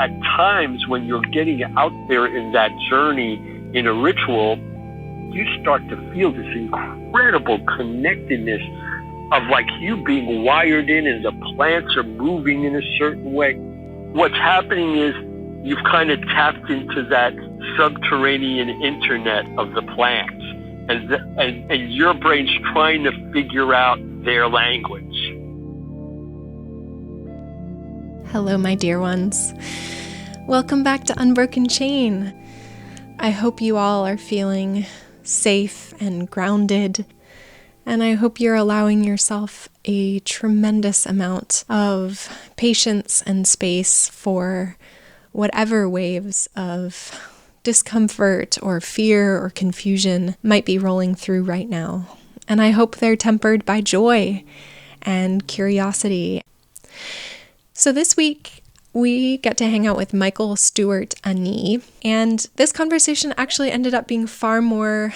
at times when you're getting out there in that journey in a ritual, you start to feel this incredible connectedness of like you being wired in and the plants are moving in a certain way. What's happening is you've kind of tapped into that subterranean internet of the plants, and your brain's trying to figure out their language. Hello, my dear ones. Welcome back to Unbroken Chain. I hope you all are feeling safe and grounded, and I hope you're allowing yourself a tremendous amount of patience and space for whatever waves of discomfort or fear or confusion might be rolling through right now. And I hope they're tempered by joy and curiosity. So this week, we get to hang out with Stuart Ani, and this conversation actually ended up being far more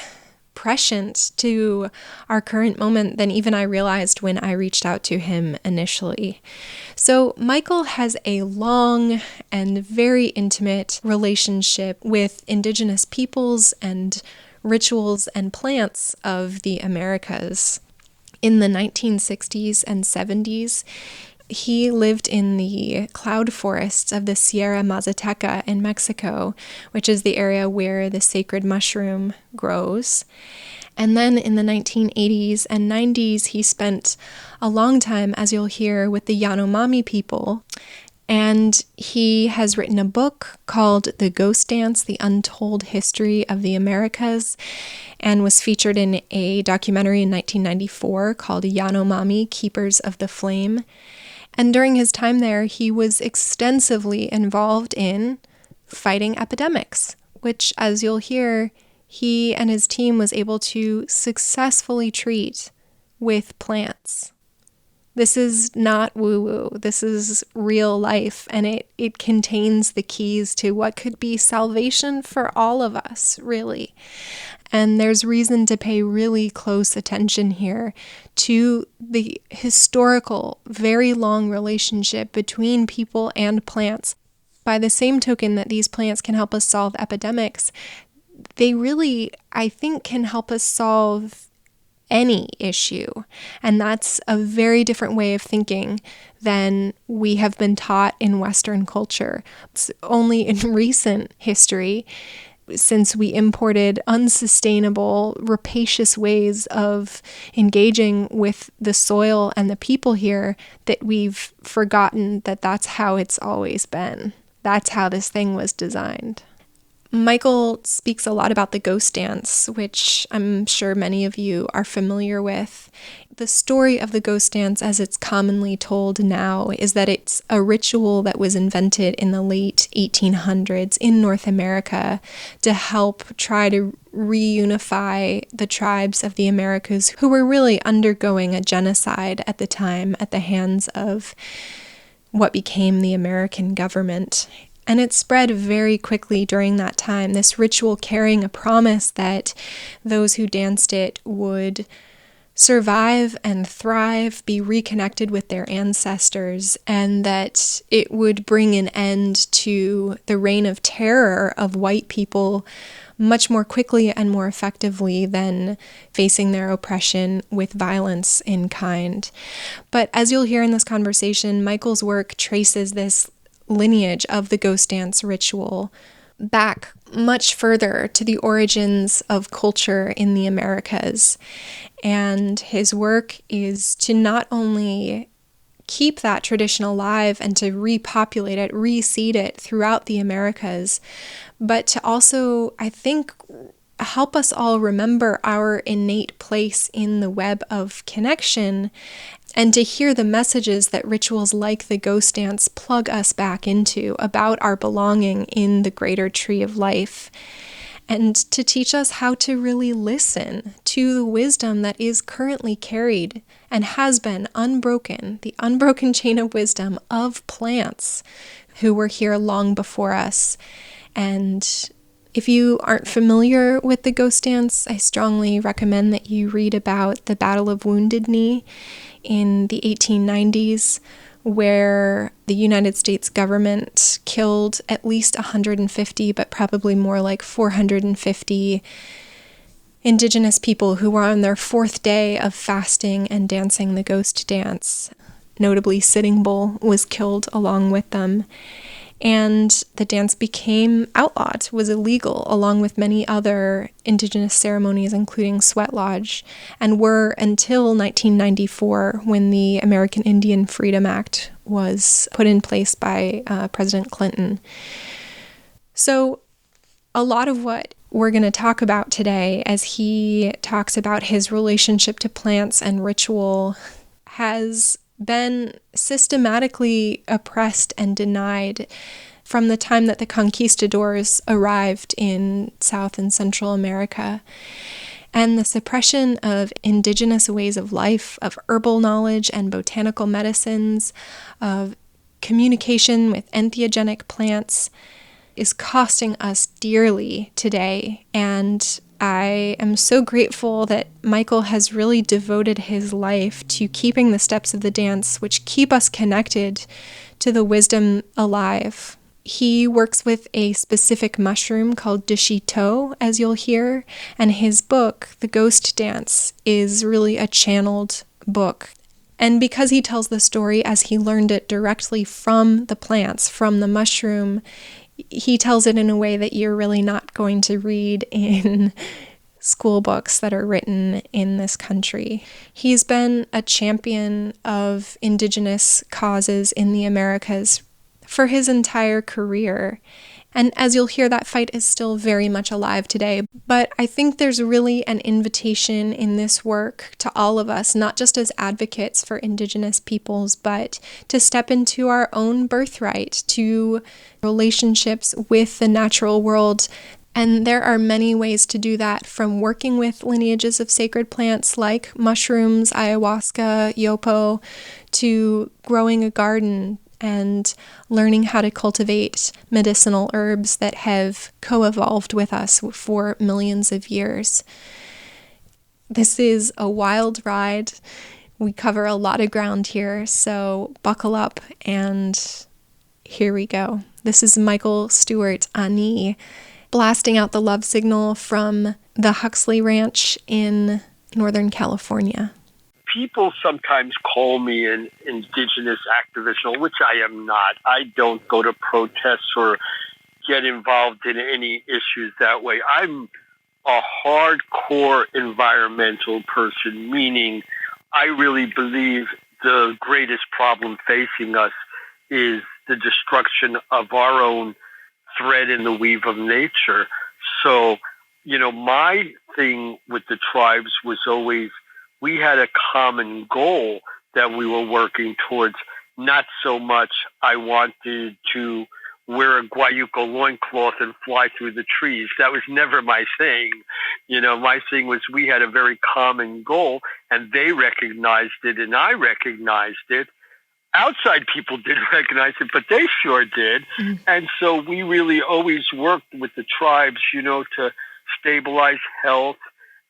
prescient to our current moment than even I realized when I reached out to him initially. So Michael has a long and very intimate relationship with indigenous peoples and rituals and plants of the Americas. In the 1960s and 70s, he lived in the cloud forests of the Sierra Mazateca in Mexico, which is the area where the sacred mushroom grows. And then in the 1980s and 90s, he spent a long time, as you'll hear, with the Yanomami people. And he has written a book called The Ghost Dance, The Untold History of the Americas, and was featured in a documentary in 1994 called Yanomami, Keepers of the Flame. And during his time there, he was extensively involved in fighting epidemics, which, as you'll hear, he and his team was able to successfully treat with plants. This is not woo-woo. This is real life, and it contains the keys to what could be salvation for all of us, really. And there's reason to pay really close attention here to the historical, very long relationship between people and plants. By the same token that these plants can help us solve epidemics, they really, I think, can help us solve any issue. And that's a very different way of thinking than we have been taught in Western culture. It's only in recent history, since we imported unsustainable, rapacious ways of engaging with the soil and the people here, that we've forgotten that that's how it's always been. That's how this thing was designed. Michael speaks a lot about the ghost dance, which I'm sure many of you are familiar with. The story of the ghost dance, as it's commonly told now, is that it's a ritual that was invented in the late 1800s in North America to help try to reunify the tribes of the Americas who were really undergoing a genocide at the time at the hands of what became the American government. And it spread very quickly during that time, this ritual carrying a promise that those who danced it would survive and thrive, be reconnected with their ancestors, and that it would bring an end to the reign of terror of white people much more quickly and more effectively than facing their oppression with violence in kind. But as you'll hear in this conversation, Michael's work traces this lineage of the ghost dance ritual back much further to the origins of culture in the Americas. And his work is to not only keep that tradition alive and to repopulate it, reseed it throughout the Americas, but to also, I think, help us all remember our innate place in the web of connection, and to hear the messages that rituals like the ghost dance plug us back into about our belonging in the greater tree of life, and to teach us how to really listen to the wisdom that is currently carried and has been unbroken, the unbroken chain of wisdom of plants who were here long before us. And if you aren't familiar with the ghost dance, I strongly recommend that you read about the Battle of Wounded Knee in the 1890s, where the United States government killed at least 150, but probably more like 450 indigenous people who were on their fourth day of fasting and dancing the ghost dance. Notably, Sitting Bull was killed along with them. And the dance became outlawed, was illegal, along with many other indigenous ceremonies, including Sweat Lodge, and were until 1994, when the American Indian Freedom Act was put in place by President Clinton. So a lot of what we're going to talk about today, as he talks about his relationship to plants and ritual, has been systematically oppressed and denied from the time that the conquistadors arrived in South and Central America. And the suppression of indigenous ways of life, of herbal knowledge and botanical medicines, of communication with entheogenic plants, is costing us dearly today. And I am so grateful that Michael has really devoted his life to keeping the steps of the dance, which keep us connected to the wisdom alive. He works with a specific mushroom called Deshetō, as you'll hear, and his book, The Ghost Dance, is really a channeled book. And because he tells the story as he learned it directly from the plants, from the mushroom, he tells it in a way that you're really not going to read in school books that are written in this country. He's been a champion of indigenous causes in the Americas for his entire career. And as you'll hear, that fight is still very much alive today. But I think there's really an invitation in this work to all of us, not just as advocates for indigenous peoples, but to step into our own birthright, to relationships with the natural world. And there are many ways to do that, from working with lineages of sacred plants like mushrooms, ayahuasca, yopo, to growing a garden and learning how to cultivate medicinal herbs that have co-evolved with us for millions of years. This is a wild ride. We cover a lot of ground here, so buckle up and here we go. This is Michael Stuart Ani blasting out the love signal from the Huxley Ranch in Northern California. People sometimes call me an indigenous activist, which I am not. I don't go to protests or get involved in any issues that way. I'm a hardcore environmental person, meaning I really believe the greatest problem facing us is the destruction of our own thread in the weave of nature. So, my thing with the tribes was always, we had a common goal that we were working towards. Not so much I wanted to wear a guayuco loincloth and fly through the trees. That was never my thing. My thing was we had a very common goal, and they recognized it and I recognized it. Outside people didn't recognize it, but they sure did. Mm-hmm. And so we really always worked with the tribes, to stabilize health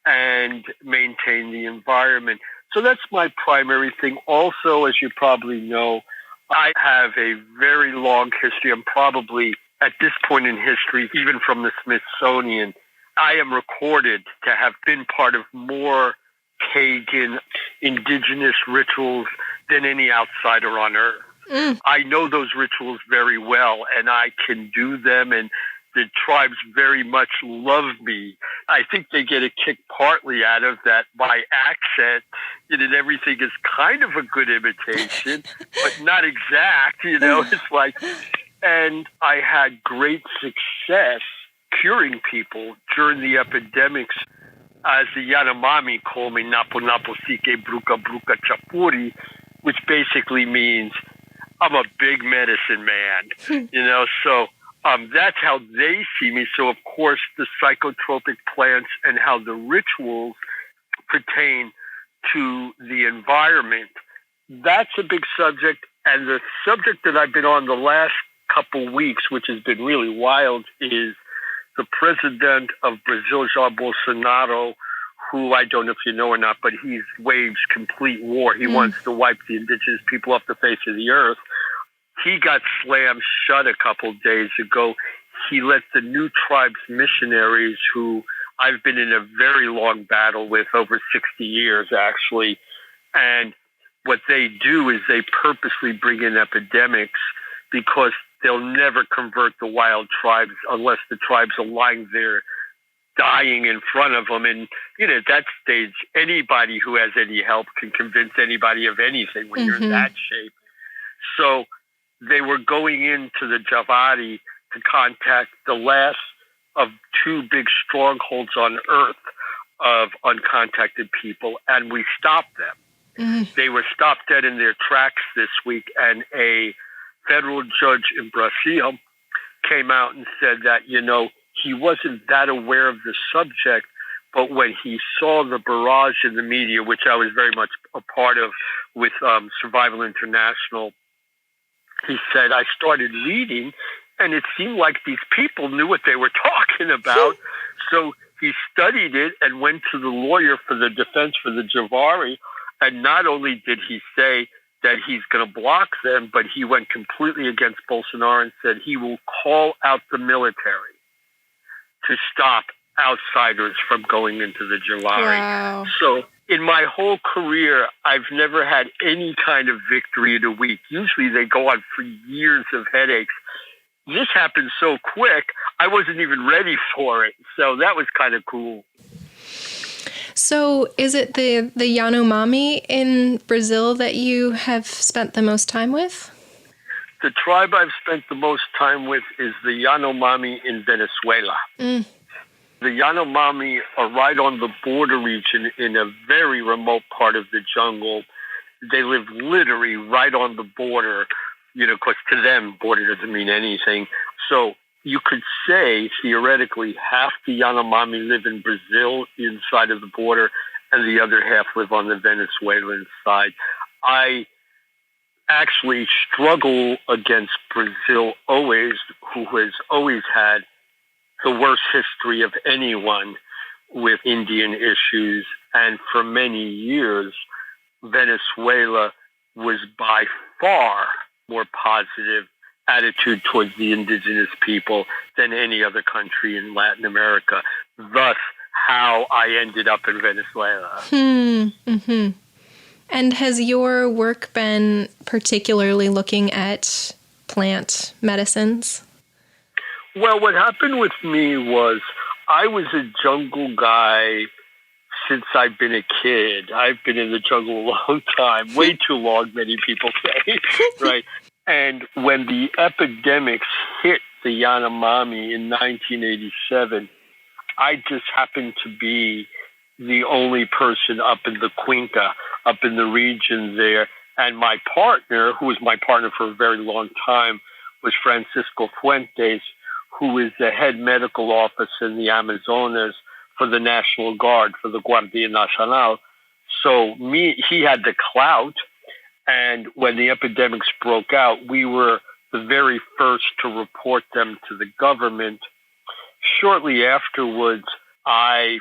and maintain the environment. So that's my primary thing. Also, as you probably know, I have a very long history. I'm probably at this point in history, even from the Smithsonian, I am recorded to have been part of more pagan indigenous rituals than any outsider on earth. Mm. I know those rituals very well, and I can do them, and the tribes very much love me. I think they get a kick partly out of that. My accent and everything is kind of a good imitation, but not exact, it's like, and I had great success curing people during the epidemics. As the Yanomami call me, Napo Napo Sike Bruka Bruka Chapuri, which basically means I'm a big medicine man, so that's how they see me. So, of course, the psychotropic plants and how the rituals pertain to the environment, that's a big subject. And the subject that I've been on the last couple weeks, which has been really wild, is the president of Brazil, Jair Bolsonaro, who I don't know if you know or not, but he wages complete war. He wants to wipe the indigenous people off the face of the earth. He got slammed shut a couple days ago. He let the New Tribes missionaries, who I've been in a very long battle with, over 60 years actually, and what they do is they purposely bring in epidemics because they'll never convert the wild tribes unless the tribes are lying there dying in front of them. And, at that stage, anybody who has any help can convince anybody of anything when you're in that shape. So they were going into the Javari to contact the last of two big strongholds on earth of uncontacted people, and we stopped them. They were stopped dead in their tracks this week, and a federal judge in Brazil came out and said that, he wasn't that aware of the subject, but when he saw the barrage in the media, which I was very much a part of with Survival International, he said, I started reading, and it seemed like these people knew what they were talking about. So he studied it and went to the lawyer for the defense for the Javari, and not only did he say that he's going to block them, but he went completely against Bolsonaro and said he will call out the military to stop outsiders from going into the Javari. Wow. So in my whole career, I've never had any kind of victory in a week. Usually they go on for years of headaches. This happened so quick, I wasn't even ready for it. So that was kind of cool. So is it the Yanomami in Brazil that you have spent the most time with? The tribe I've spent the most time with is the Yanomami in Venezuela. The Yanomami are right on the border region in a very remote part of the jungle. They live literally right on the border, because to them, border doesn't mean anything. So you could say, theoretically, half the Yanomami live in Brazil, inside of the border, and the other half live on the Venezuelan side. I actually struggle against Brazil always, who has always had the worst history of anyone with Indian issues. And for many years, Venezuela was by far more positive attitude towards the indigenous people than any other country in Latin America. Thus, how I ended up in Venezuela. And has your work been particularly looking at plant medicines? Well, what happened with me was I was a jungle guy since I've been a kid. I've been in the jungle a long time, way too long, many people say, right? And when the epidemics hit the Yanomami in 1987, I just happened to be the only person up in the Cuenca, up in the region there. And my partner, who was my partner for a very long time, was Francisco Fuentes, who is the head medical officer in the Amazonas for the National Guard, for the Guardia Nacional. So he had the clout. And when the epidemics broke out, we were the very first to report them to the government. Shortly afterwards, I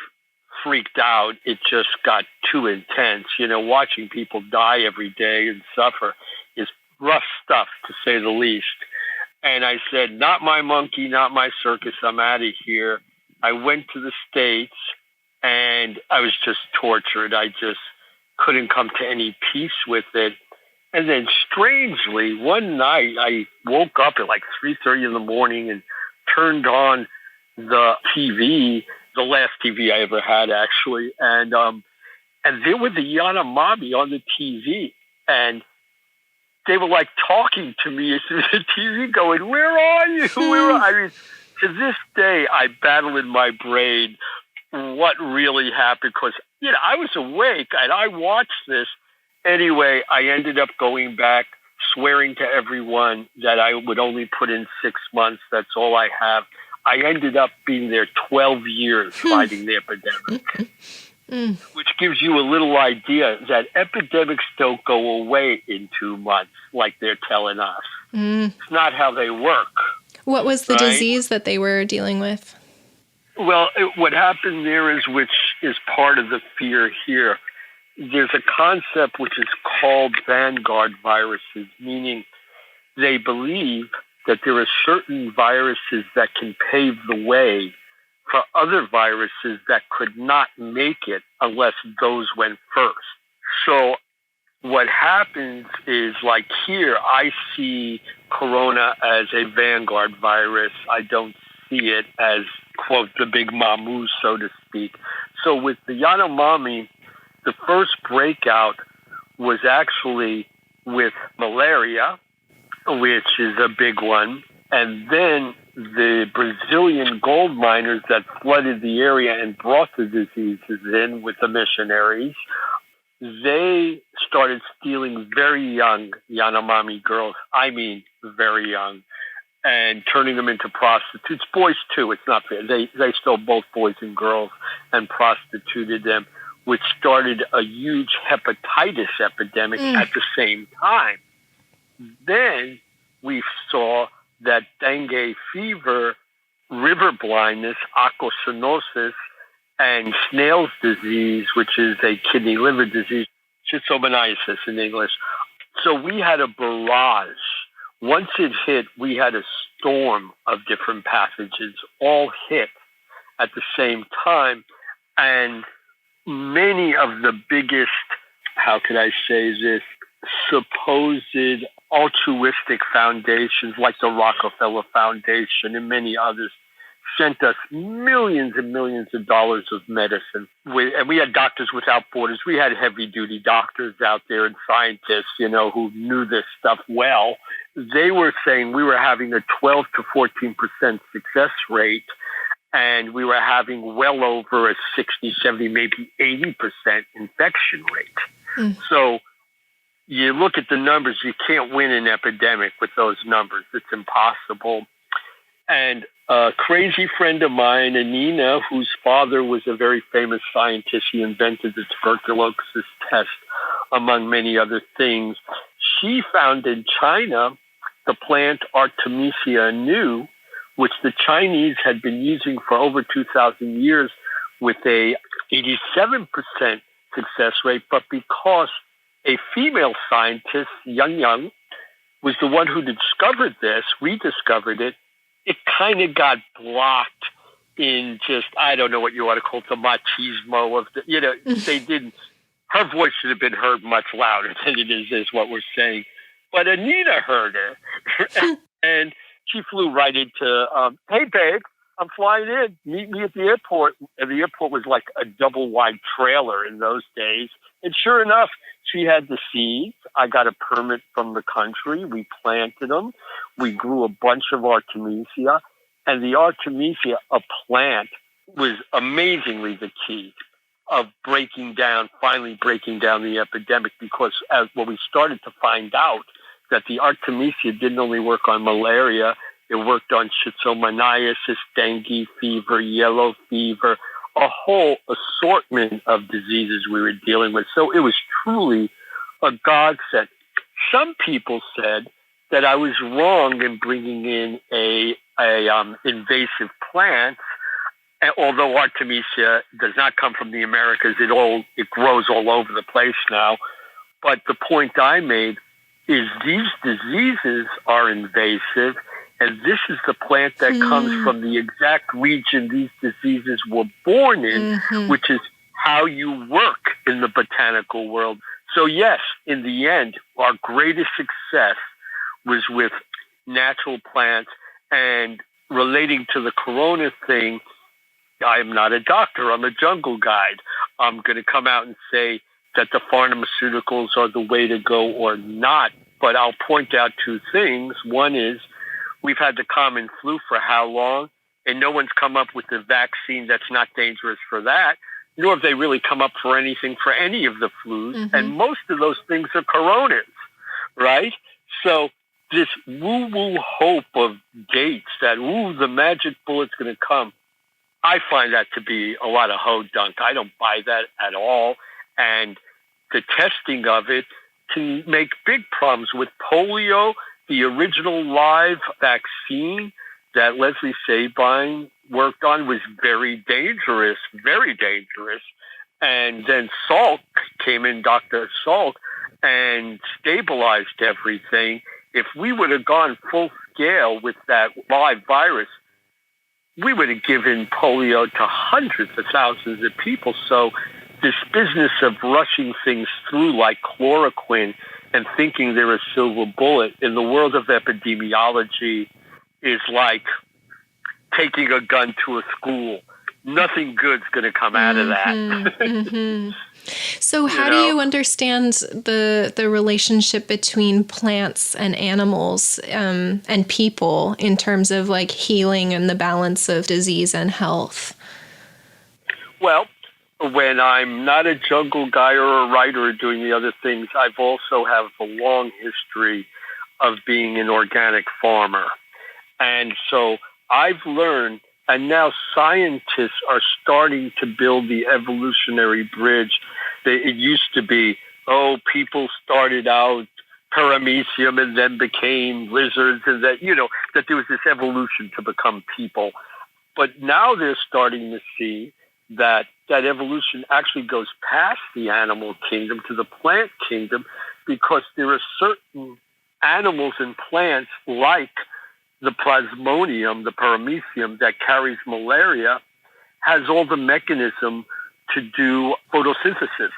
freaked out. It just got too intense. Watching people die every day and suffer is rough stuff, to say the least. And I said, not my monkey, not my circus, I'm out of here. I went to the States, and I was just tortured. I just couldn't come to any peace with it. And then strangely, one night I woke up at like 3:30 in the morning and turned on the TV, the last TV I ever had, actually. And there were the Yanomami on the TV, and they were like talking to me through the TV going, where are you? I mean, to this day, I battle in my brain what really happened, because, I was awake and I watched this. Anyway, I ended up going back, swearing to everyone that I would only put in 6 months. That's all I have. I ended up being there 12 years fighting the epidemic, which gives you a little idea that epidemics don't go away in 2 months like they're telling us. It's not how they work. What was the disease that they were dealing with? Well, what happened there is, which is part of the fear here. There's a concept which is called vanguard viruses, meaning they believe that there are certain viruses that can pave the way for other viruses that could not make it unless those went first. So what happens is, like here, I see corona as a vanguard virus. I don't see it as, quote, the big mamu, so to speak. So with the Yanomami, the first breakout was actually with malaria, which is a big one. And then the Brazilian gold miners that flooded the area and brought the diseases in with the missionaries, they started stealing very young Yanomami girls, I mean very young, and turning them into prostitutes. Boys, too, it's not fair. They stole both boys and girls and prostituted them, which started a huge hepatitis epidemic at the same time. Then we saw that dengue fever, river blindness, aquacinosis, and snail's disease, which is a kidney liver disease, schizomaniasis in English. So we had a barrage. Once it hit, we had a storm of different pathogens all hit at the same time. And many of the biggest, how could I say this, supposed altruistic foundations like the Rockefeller Foundation and many others sent us millions and millions of dollars of medicine. And we had Doctors Without Borders. We had heavy-duty doctors out there and scientists, who knew this stuff well. They were saying we were having a 12 to 14% success rate, and we were having well over a 60, 70, maybe 80% infection rate. So you look at the numbers, you can't win an epidemic with those numbers. It's impossible. And a crazy friend of mine, Anina, whose father was a very famous scientist, he invented the tuberculosis test, among many other things. She found in China the plant Artemisia nu, which the Chinese had been using for over 2,000 years with a 87% success rate. But because a female scientist, Yang, was the one who discovered this, rediscovered it, it kind of got blocked in just, I don't know what you want to call it, the machismo of they didn't, her voice should have been heard much louder than it is what we're saying. But Anita heard her and she flew right into, hey babe, I'm flying in, meet me at the airport. And the airport was like a double wide trailer in those days. And sure enough, she had the seeds. I got a permit from the country. We planted them. We grew a bunch of Artemisia. And the Artemisia, a plant, was amazingly the key of finally breaking down the epidemic, because when we started to find out that the Artemisia didn't only work on malaria, it worked on schizomaniasis, dengue fever, yellow fever, a whole assortment of diseases we were dealing with. So it was truly a godsend. Some people said that I was wrong in bringing in a invasive plant, although Artemisia does not come from the Americas. It grows all over the place now. But the point I made is these diseases are invasive, and this is the plant that comes from the exact region these diseases were born in, which is how you work in the botanical world. So yes, in the end, our greatest success was with natural plants. And relating to the corona thing, I'm not a doctor, I'm a jungle guide. I'm going to come out and say that the pharmaceuticals are the way to go or not, but I'll point out two things. One is, we've had the common flu for how long, and no one's come up with a vaccine that's not dangerous for that, nor have they really come up for anything for any of the flus. And most of those things are coronas, right? So this woo-woo hope of Gates that, the magic bullet's going to come, I find that to be a lot of ho-dunk. I don't buy that at all. And the testing of it can make big problems with polio. The original live vaccine that Leslie Sabine worked on was very dangerous, very dangerous. And then Salk came in, Dr. Salk, and stabilized everything. If we would have gone full scale with that live virus, we would have given polio to hundreds of thousands of people. So this business of rushing things through like chloroquine and thinking they're a silver bullet in the world of epidemiology is like taking a gun to a school. Nothing good's going to come out of that. Mm-hmm. So how do you understand the relationship between plants and animals and people in terms of like healing and the balance of disease and health? Well, when I'm not a jungle guy or a writer or doing the other things, I've also have a long history of being an organic farmer. And so I've learned, and now scientists are starting to build the evolutionary bridge. It used to be, people started out paramecium and then became lizards, and that, that there was this evolution to become people. But now they're starting to see that evolution actually goes past the animal kingdom to the plant kingdom, because there are certain animals and plants like the plasmodium, the paramecium that carries malaria, has all the mechanism to do photosynthesis.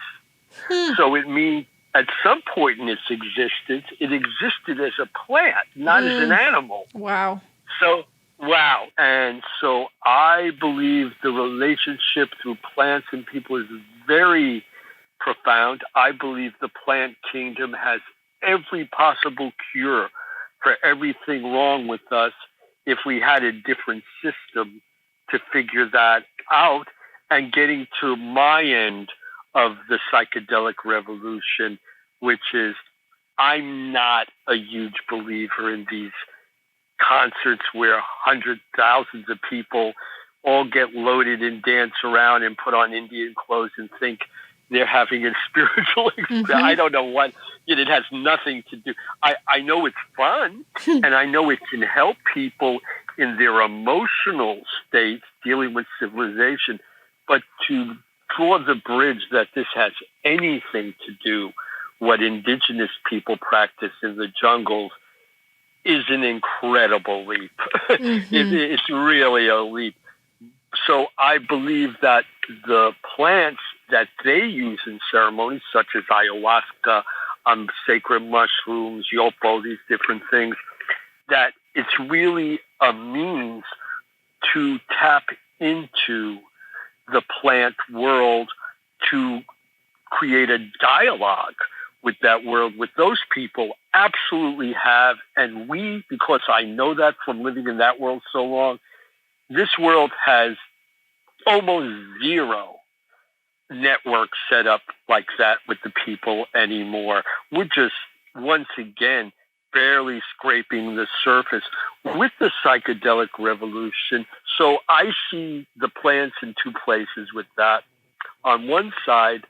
So it means at some point in its existence, it existed as a plant, not as an animal. Wow. Wow. And so I believe the relationship through plants and people is very profound. I believe the plant kingdom has every possible cure for everything wrong with us if we had a different system to figure that out. And getting to my end of the psychedelic revolution, which is I'm not a huge believer in these concerts where hundreds, thousands of people all get loaded and dance around and put on Indian clothes and think they're having a spiritual experience. I don't know what. It has nothing to do. I know it's fun, and I know it can help people in their emotional states dealing with civilization. But to draw the bridge that this has anything to do what indigenous people practice in the jungles is an incredible leap. It's really a leap. So I believe that the plants that they use in ceremonies, such as ayahuasca, sacred mushrooms, yopo, these different things, that it's really a means to tap into the plant world, to create a dialogue with that world, with those people absolutely have. And we, because I know that from living in that world so long, this world has almost zero network set up like that with the people anymore. We're just, once again, barely scraping the surface with the psychedelic revolution. So I see the plants in two places with that. On one side,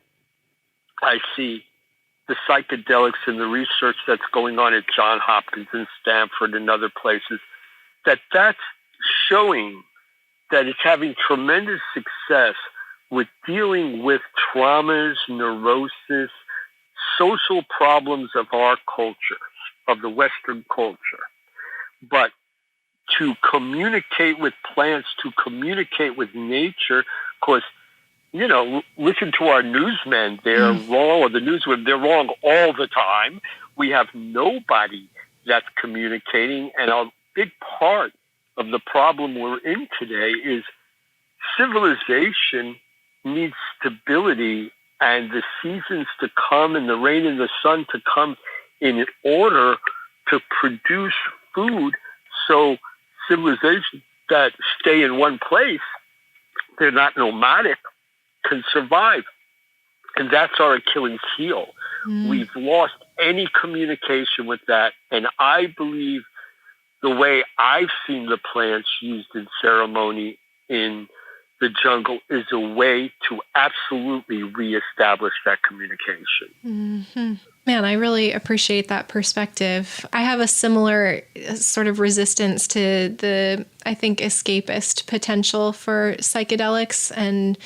I see the psychedelics and the research that's going on at Johns Hopkins and Stanford and other places, that's showing that it's having tremendous success with dealing with traumas, neurosis, social problems of our culture, of the Western culture. But to communicate with plants, to communicate with nature, because, listen to our newsmen, they're wrong, or the newswomen, they're wrong all the time. We have nobody that's communicating, and a big part of the problem we're in today is civilization needs stability and the seasons to come and the rain and the sun to come in order to produce food. So civilizations that stay in one place, they're not nomadic, can survive. And that's our Achilles heel. We've lost any communication with that. And I believe the way I've seen the plants used in ceremony in the jungle is a way to absolutely reestablish that communication. Man, I really appreciate that perspective. I have a similar sort of resistance to the, I think, escapist potential for psychedelics. And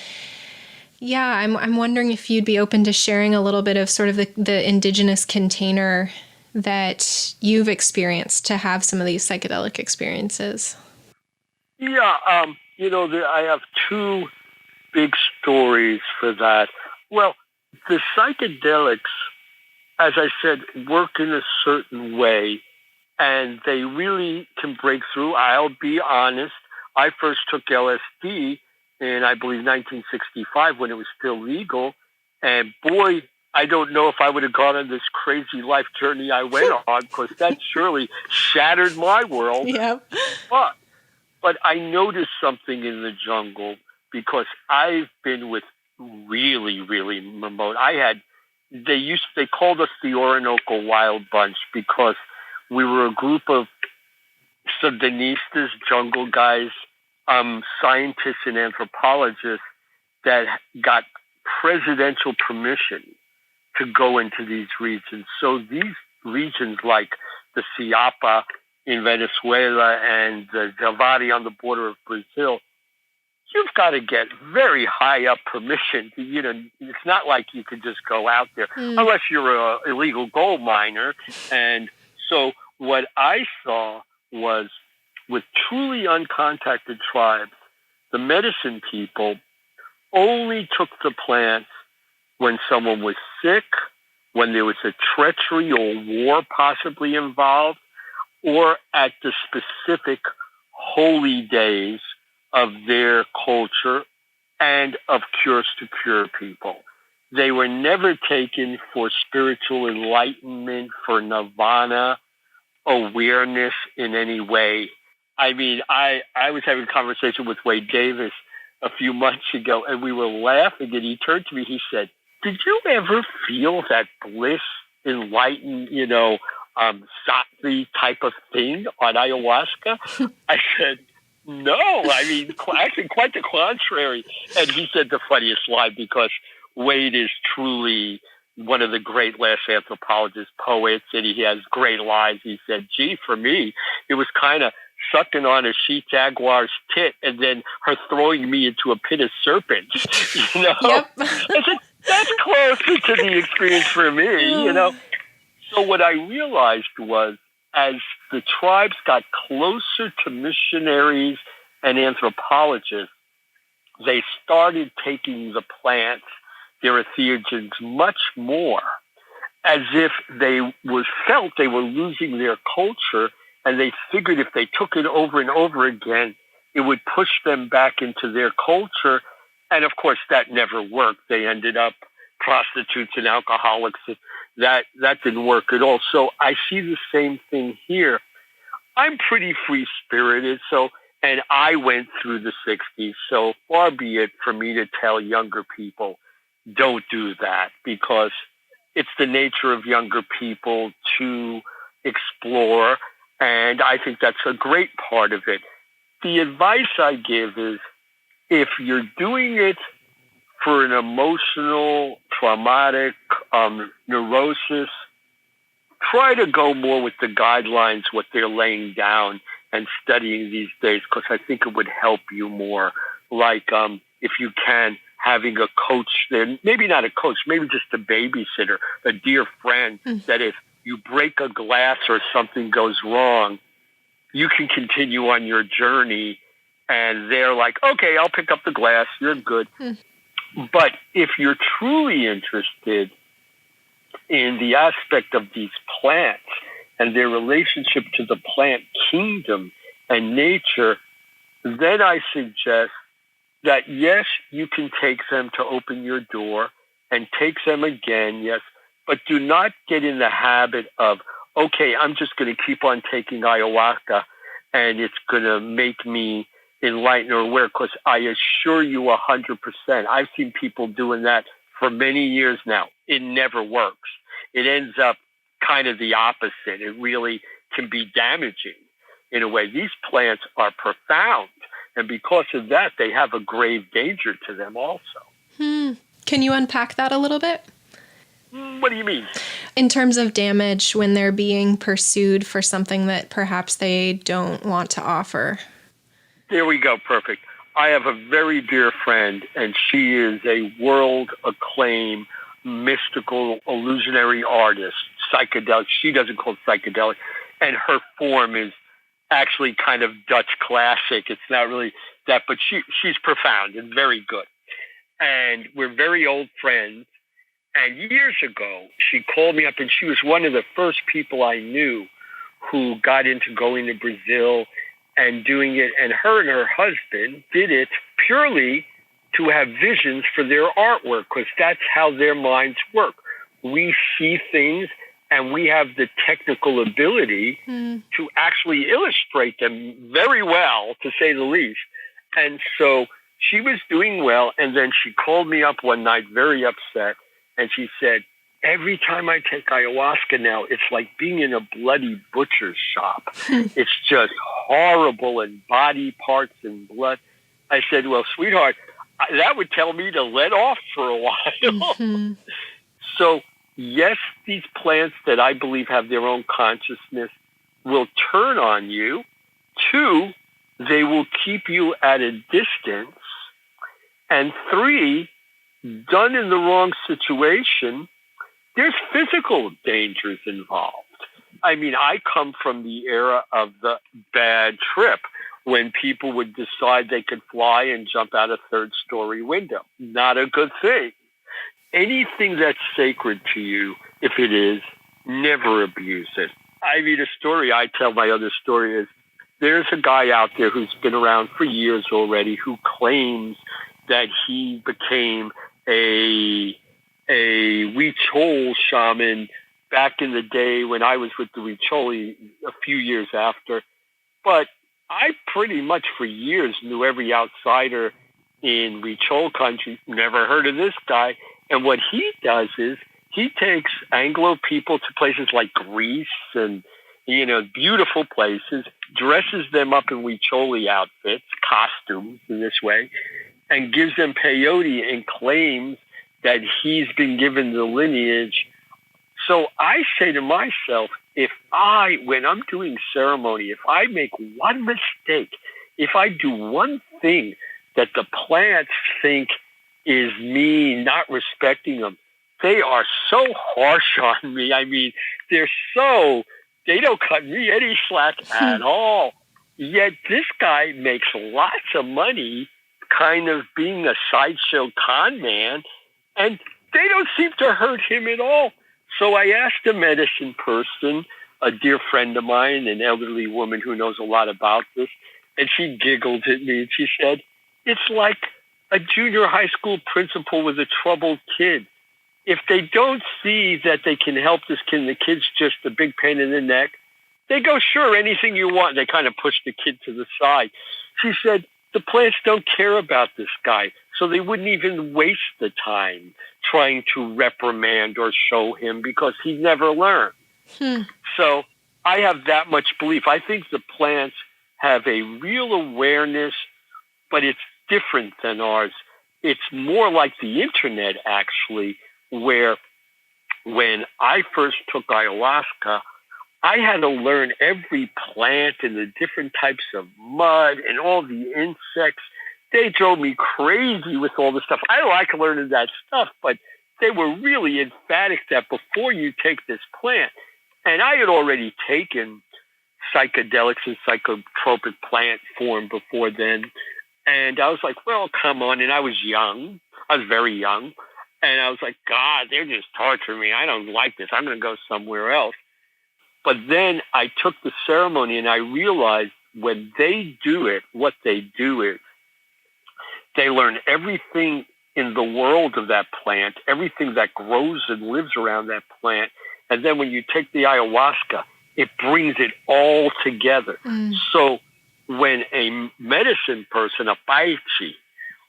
yeah, I'm wondering if you'd be open to sharing a little bit of sort of the indigenous container that you've experienced to have some of these psychedelic experiences. Yeah, I have two big stories for that. Well, the psychedelics, as I said, work in a certain way, and they really can break through. I'll be honest. I first took LSD in, I believe, 1965 when it was still legal. And boy, I don't know if I would have gone on this crazy life journey I went on, because that surely shattered my world. Yeah. But I noticed something in the jungle, because I've been with really, really remote. They called us the Orinoco Wild Bunch, because we were a group of Sandinistas, jungle guys, scientists and anthropologists that got presidential permission to go into these regions. So these regions like the Siapa in Venezuela and the Javari on the border of Brazil, you've got to get very high up permission. It's not like you could just go out there unless you're an illegal gold miner. And so what I saw was, with truly uncontacted tribes, the medicine people only took the plants when someone was sick, when there was a treachery or war possibly involved, or at the specific holy days of their culture and of cures to cure people. They were never taken for spiritual enlightenment, for nirvana, awareness in any way. I mean, I was having a conversation with Wade Davis a few months ago, and we were laughing, and he turned to me, he said, "Did you ever feel that bliss, enlightened, sattva type of thing on ayahuasca?" I said, "No, I mean, actually quite the contrary." And he said the funniest line, because Wade is truly one of the great last anthropologists, poets, and he has great lines. He said, "Gee, for me, it was kind of sucking on a she-jaguar's tit and then her throwing me into a pit of serpents." Yep. I said, that's closer to the experience for me, So what I realized was, as the tribes got closer to missionaries and anthropologists, they started taking the plants, their entheogens, much more, as if they felt they were losing their culture, and they figured if they took it over and over again, it would push them back into their culture. And of course, that never worked. They ended up prostitutes and alcoholics. That didn't work at all. So I see the same thing here. I'm pretty free-spirited, and I went through the 60s, so far be it for me to tell younger people, don't do that, because it's the nature of younger people to explore, and I think that's a great part of it. The advice I give is, if you're doing it for an emotional, traumatic neurosis, try to go more with the guidelines, what they're laying down and studying these days, because I think it would help you more. Like, if you can, having a coach there, maybe not a coach, maybe just a babysitter, a dear friend, that if you break a glass or something goes wrong, you can continue on your journey, and they're like, okay, I'll pick up the glass, you're good. But if you're truly interested in the aspect of these plants and their relationship to the plant kingdom and nature, then I suggest that, yes, you can take them to open your door and take them again, yes, but do not get in the habit of, okay, I'm just going to keep on taking ayahuasca and it's going to make me enlightened or aware, because I assure you 100%, I've seen people doing that for many years now. It never works. It ends up kind of the opposite. It really can be damaging in a way. These plants are profound, and because of that, they have a grave danger to them also. Can you unpack that a little bit? What do you mean? In terms of damage when they're being pursued for something that perhaps they don't want to offer. There we go. Perfect. I have a very dear friend, and she is a world-acclaimed mystical illusionary artist, psychedelic. She doesn't call it psychedelic, and her form is actually kind of Dutch classic. It's not really that, but she's profound and very good. And we're very old friends. And years ago, she called me up, and she was one of the first people I knew who got into going to Brazil and doing it. And her husband did it purely to have visions for their artwork, because that's how their minds work. We see things, and we have the technical ability to actually illustrate them very well, to say the least. And so she was doing well, and then she called me up one night very upset, and she said, every time I take ayahuasca now, it's like being in a bloody butcher's shop. It's just horrible, and body parts and blood. I said, well, sweetheart, that would tell me to let off for a while. So, yes, these plants that I believe have their own consciousness will turn on you. 2, they will keep you at a distance. And 3, done in the wrong situation, there's physical dangers involved. I mean, I come from the era of the bad trip, when people would decide they could fly and jump out a 3rd-story window. Not a good thing. Anything that's sacred to you, if it is, never abuse it. I mean, a story I tell, my other story is, there's a guy out there who's been around for years already who claims that he became a Huichol shaman back in the day when I was with the Huicholi a few years after. But I pretty much for years knew every outsider in Huichol country, never heard of this guy. And what he does is he takes Anglo people to places like Greece and, beautiful places, dresses them up in Huicholi outfits, costumes in this way, and gives them peyote and claims that he's been given the lineage. So I say to myself, when I'm doing ceremony, if I make one mistake, if I do one thing that the plants think is me not respecting them, they are so harsh on me. I mean, they don't cut me any slack at all. Yet this guy makes lots of money kind of being a sideshow con man, and they don't seem to hurt him at all. So I asked a medicine person, a dear friend of mine, an elderly woman who knows a lot about this, and she giggled at me and she said, it's like a junior high school principal with a troubled kid. If they don't see that they can help this kid and the kid's just a big pain in the neck, they go, sure, anything you want. They kind of push the kid to the side. She said, the plants don't care about this guy, so they wouldn't even waste the time trying to reprimand or show him because he'd never learn. So I have that much belief. I think the plants have a real awareness, but it's different than ours. It's more like the internet, actually, where when I first took ayahuasca, I had to learn every plant and the different types of mud and all the insects. They drove me crazy with all the stuff. I like learning that stuff, but they were really emphatic that before you take this plant, and I had already taken psychedelics and psychotropic plant form before then, and I was like, well, come on. And I was young. I was very young. And I was like, God, they're just torturing me. I don't like this. I'm going to go somewhere else. But then I took the ceremony and I realized when they do it, what they do is they learn everything in the world of that plant, everything that grows and lives around that plant. And then when you take the ayahuasca, it brings it all together. So when a medicine person, a paichi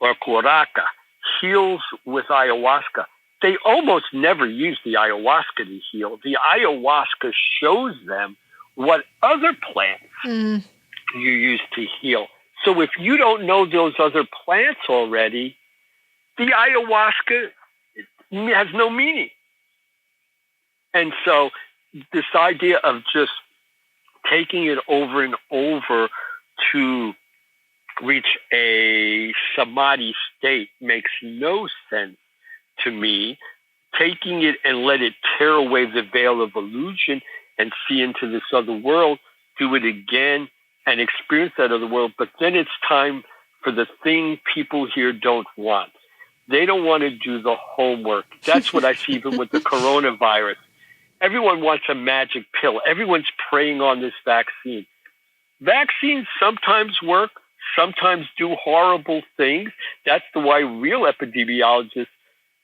or curaca, heals with ayahuasca, they almost never use the ayahuasca to heal. The ayahuasca shows them what other plants you use to heal. So if you don't know those other plants already, the ayahuasca has no meaning. And so this idea of just taking it over and over to reach a samadhi state makes no sense to me. Taking it and let it tear away the veil of illusion and see into this other world, do it again and experience that other world. But then it's time for the thing people here don't want. They don't want to do the homework. That's what I see even with the coronavirus. Everyone wants a magic pill. Everyone's preying on this vaccine. Vaccines sometimes work, sometimes do horrible things. That's the why real epidemiologists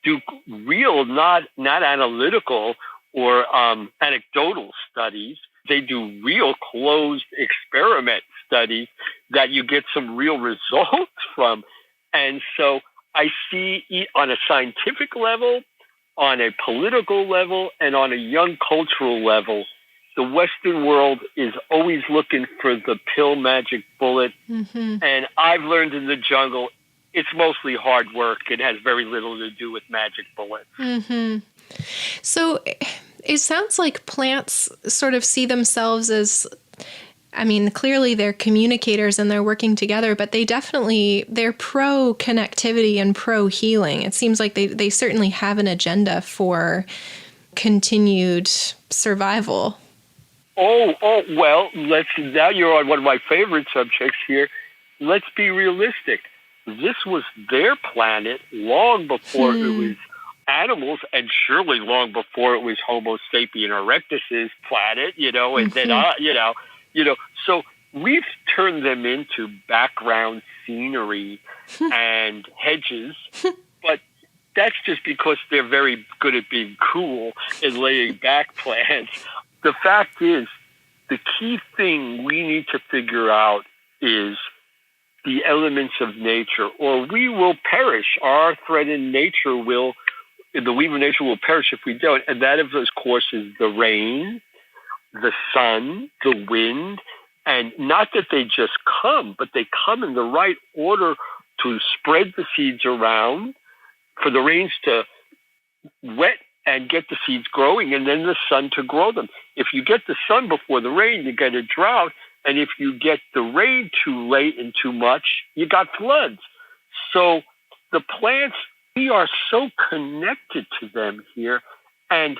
do real, not analytical or anecdotal studies. They do real closed experiment studies that you get some real results from. And so I see on a scientific level, on a political level, and on a young cultural level, the Western world is always looking for the pill magic bullet. Mm-hmm. And I've learned in the jungle, it's mostly hard work. It has very little to do with magic bullets. Mm-hmm. So it sounds like plants sort of see themselves as, I mean, clearly they're communicators and they're working together, but they're pro-connectivity and pro-healing. It seems like they certainly have an agenda for continued survival. Oh, well, now you're on one of my favorite subjects here. Let's be realistic. This was their planet long before it was animals, and surely long before it was Homo sapien erectus's planet, and then, so we've turned them into background scenery and hedges, but that's just because they're very good at being cool and laying back plants. The fact is, the key thing we need to figure out is the elements of nature, or we will perish. Our thread in nature the weave of nature will perish if we don't. And that, of course, is the rain, the sun, the wind, and not that they just come, but they come in the right order to spread the seeds around, for the rains to wet and get the seeds growing, and then the sun to grow them. If you get the sun before the rain, you get a drought. And if you get the rain too late and too much, you got floods. So the plants, we are so connected to them here, and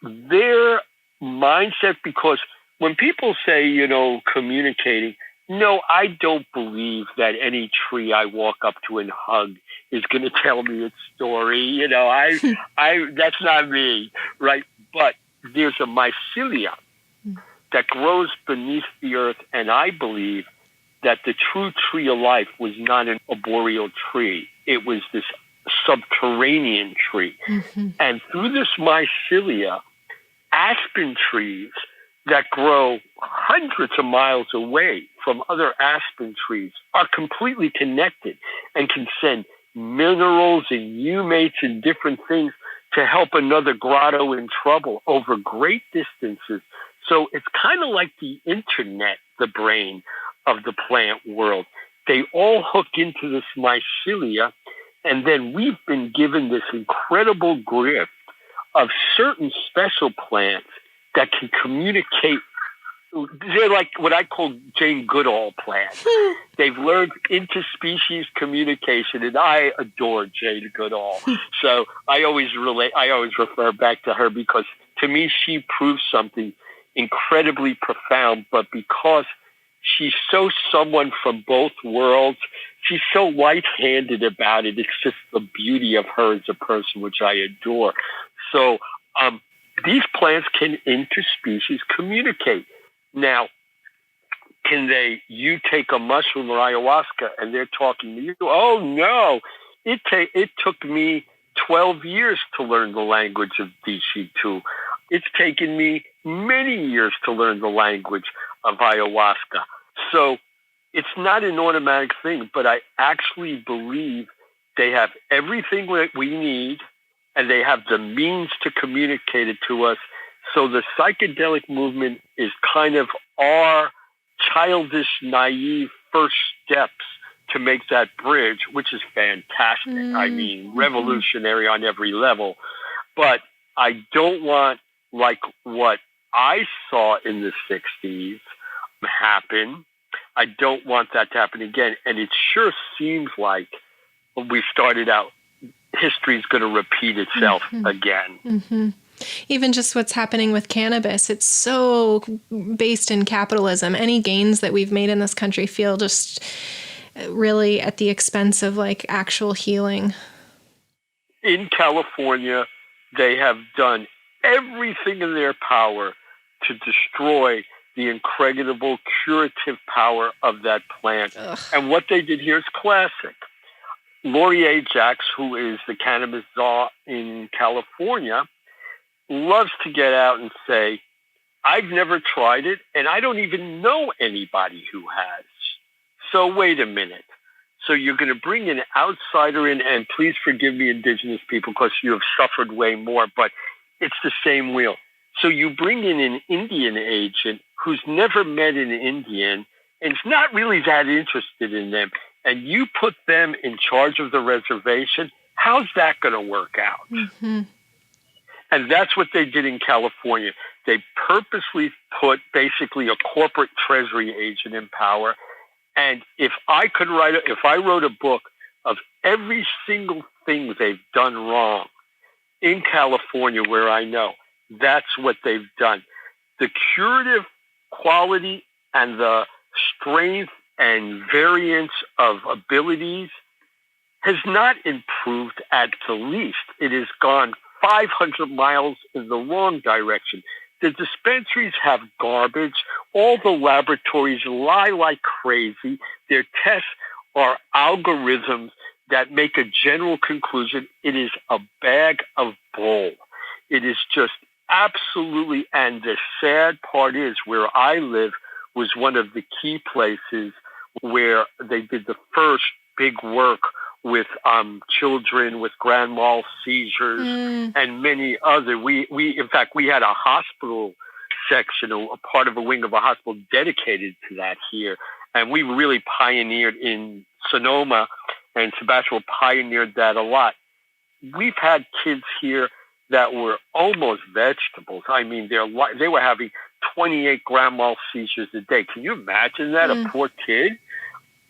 their mindset, because when people say, communicating, no, I don't believe that any tree I walk up to and hug is going to tell me its story. That's not me, right? But there's a mycelia that grows beneath the earth, and I believe that the true tree of life was not an arboreal tree. It was this subterranean tree. Mm-hmm. And through this mycelia, aspen trees that grow hundreds of miles away from other aspen trees are completely connected and can send minerals and humates and different things to help another grotto in trouble over great distances. So it's kind of like the internet, the brain of the plant world. They all hook into this mycelia, and then we've been given this incredible gift of certain special plants that can communicate. They're like what I call Jane Goodall plants. They've learned interspecies communication, and I adore Jane Goodall. So I always refer back to her, because to me she proves something incredibly profound, but because she's so someone from both worlds, she's so light-handed about it. It's just the beauty of her as a person, which I adore. So these plants can interspecies communicate. Now, you take a mushroom or ayahuasca and they're talking to you? Oh, no. It took me 12 years to learn the language of Deshetō. It's taken me many years to learn the language of ayahuasca. So it's not an automatic thing, but I actually believe they have everything that we need, and they have the means to communicate it to us. So the psychedelic movement is kind of our childish, naive first steps to make that bridge, which is fantastic. I mean, revolutionary on every level. But I don't want like what I saw in the 60s happen. I don't want that to happen again. And it sure seems like when we started out, history is going to repeat itself again. Mm-hmm. Even just what's happening with cannabis, it's so based in capitalism. Any gains that we've made in this country feel just really at the expense of like actual healing. In California, they have done everything in their power to destroy the incredible curative power of that plant. Ugh. And what they did here is classic. Laurier Jacks, who is the cannabis czar in California, loves to get out and say, I've never tried it, and I don't even know anybody who has. So wait a minute. So you're going to bring an outsider in, and please forgive me, indigenous people, because you have suffered way more, but it's the same wheel. So you bring in an Indian agent who's never met an Indian and is not really that interested in them, and you put them in charge of the reservation. How's that going to work out? Mm-hmm. And that's what they did in California. They purposely put basically a corporate treasury agent in power. And if I wrote a book of every single thing they've done wrong in California, where I know, that's what they've done. The curative quality and the strength and variance of abilities has not improved at the least. It has gone 500 miles in the wrong direction. The dispensaries have garbage. All the laboratories lie like crazy. Their tests are algorithms that make a general conclusion. It is a bag of bull. It is just absolutely, and the sad part is where I live was one of the key places where they did the first big work with children with grand mal seizures and many other. We in fact, we had a hospital section, a part of a wing of a hospital dedicated to that here. And we really pioneered in Sonoma, and Sebastopol pioneered that a lot. We've had kids here that were almost vegetables. I mean, they were having 28 grand mal seizures a day. Can you imagine that? A poor kid?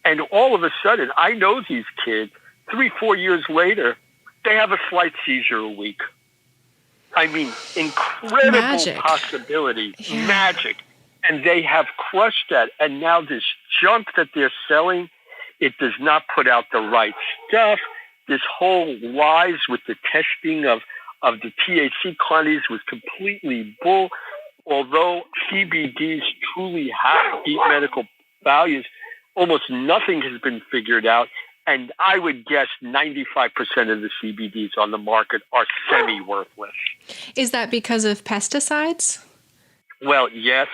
And all of a sudden, I know these kids, 3-4 years later, they have a slight seizure a week. I mean, incredible Magic. Possibility. Yeah. Magic. And they have crushed that. And now this junk that they're selling, it does not put out the right stuff. This whole lies with the testing of the THC quantities was completely bull. Although CBDs truly have deep medical values, almost nothing has been figured out. And I would guess 95% of the CBDs on the market are semi-worthless. Is that because of pesticides? Well, yes,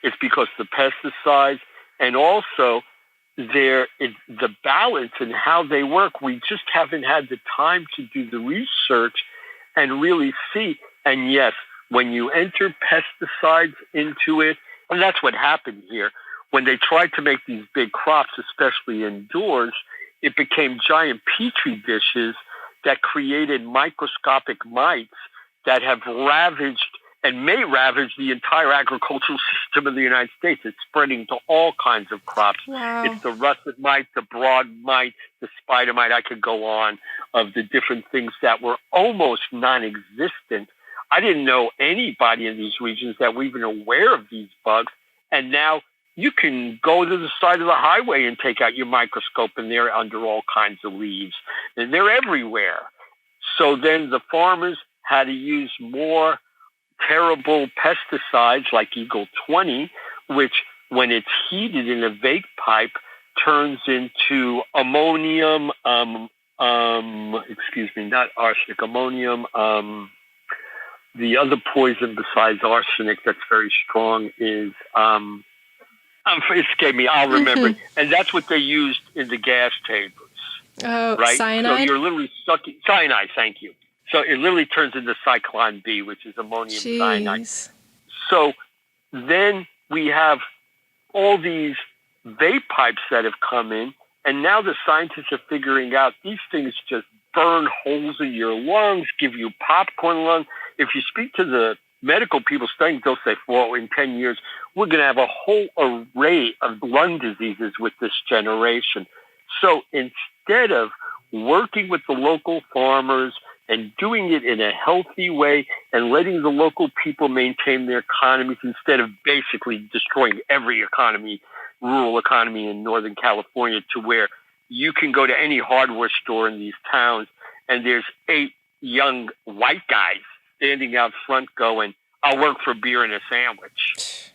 it's because of the pesticides, and also the balance and how they work. We just haven't had the time to do the research and really see. And yes, when you enter pesticides into it, and that's what happened here, when they tried to make these big crops, especially indoors, it became giant petri dishes that created microscopic mites that have ravaged and may ravage the entire agricultural system of the United States. It's spreading to all kinds of crops. Wow. It's the russet mite, the broad mite, the spider mite. I could go on of the different things that were almost non-existent. I didn't know anybody in these regions that were even aware of these bugs. And now you can go to the side of the highway and take out your microscope, and they're under all kinds of leaves. And they're everywhere. So then the farmers had to use more terrible pesticides like Eagle 20, which when it's heated in a vape pipe turns into ammonium, not arsenic, ammonium. The other poison besides arsenic that's very strong is, escape me, I'll remember it. And that's what they used in the gas chambers. Oh, right? cyanide? So you're literally sucking, cyanide, thank you. So it literally turns into Cyclone B, which is ammonium cyanide. So then we have all these vape pipes that have come in, and now the scientists are figuring out these things just burn holes in your lungs, give you popcorn lung. If you speak to the medical people studying, they'll say, well, in 10 years, we're going to have a whole array of lung diseases with this generation. So instead of working with the local farmers and doing it in a healthy way and letting the local people maintain their economies instead of basically destroying every economy, rural economy in Northern California, to where you can go to any hardware store in these towns and there's 8 young white guys standing out front going, I'll work for beer and a sandwich.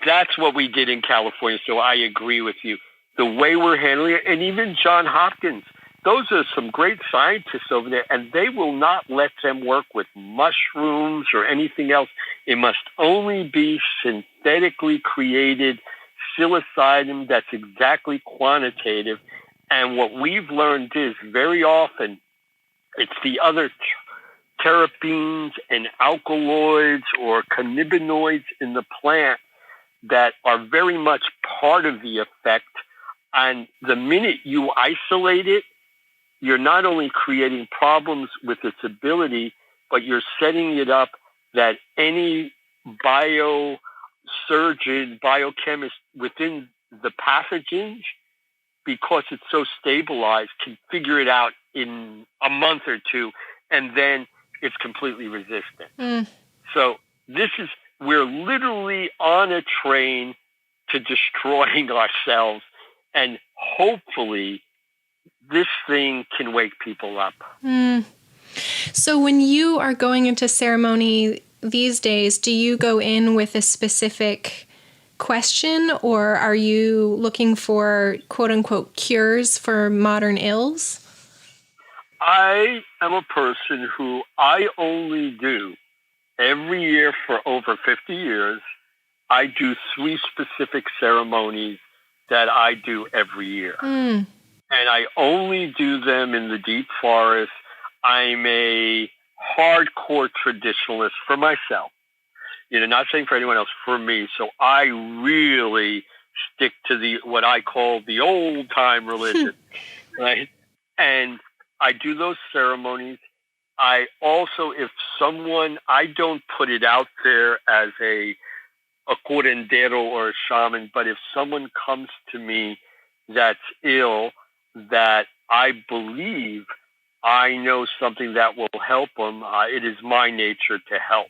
That's what we did in California. So I agree with you. The way we're handling it, and even Johns Hopkins, those are some great scientists over there, and they will not let them work with mushrooms or anything else. It must only be synthetically created psilocybin that's exactly quantitative. And what we've learned is very often it's the other terpenes and alkaloids or cannabinoids in the plant that are very much part of the effect. And the minute you isolate it, you're not only creating problems with its ability, but you're setting it up that any biosurgeon, biochemist within the pathogens, because it's so stabilized, can figure it out in a month or two, and then it's completely resistant. So we're literally on a train to destroying ourselves, and hopefully this thing can wake people up. So when you are going into ceremony these days, do you go in with a specific question, or are you looking for quote-unquote cures for modern ills? I am a person who I only do every year for over 50 years. I do 3 specific ceremonies that I do every year. And I only do them in the deep forest. I'm a hardcore traditionalist for myself. Not saying for anyone else, for me. So I really stick to what I call the old time religion, right? And I do those ceremonies. I also, I don't put it out there as a curandero or a shaman, but if someone comes to me that's ill, that I believe I know something that will help them, it is my nature to help.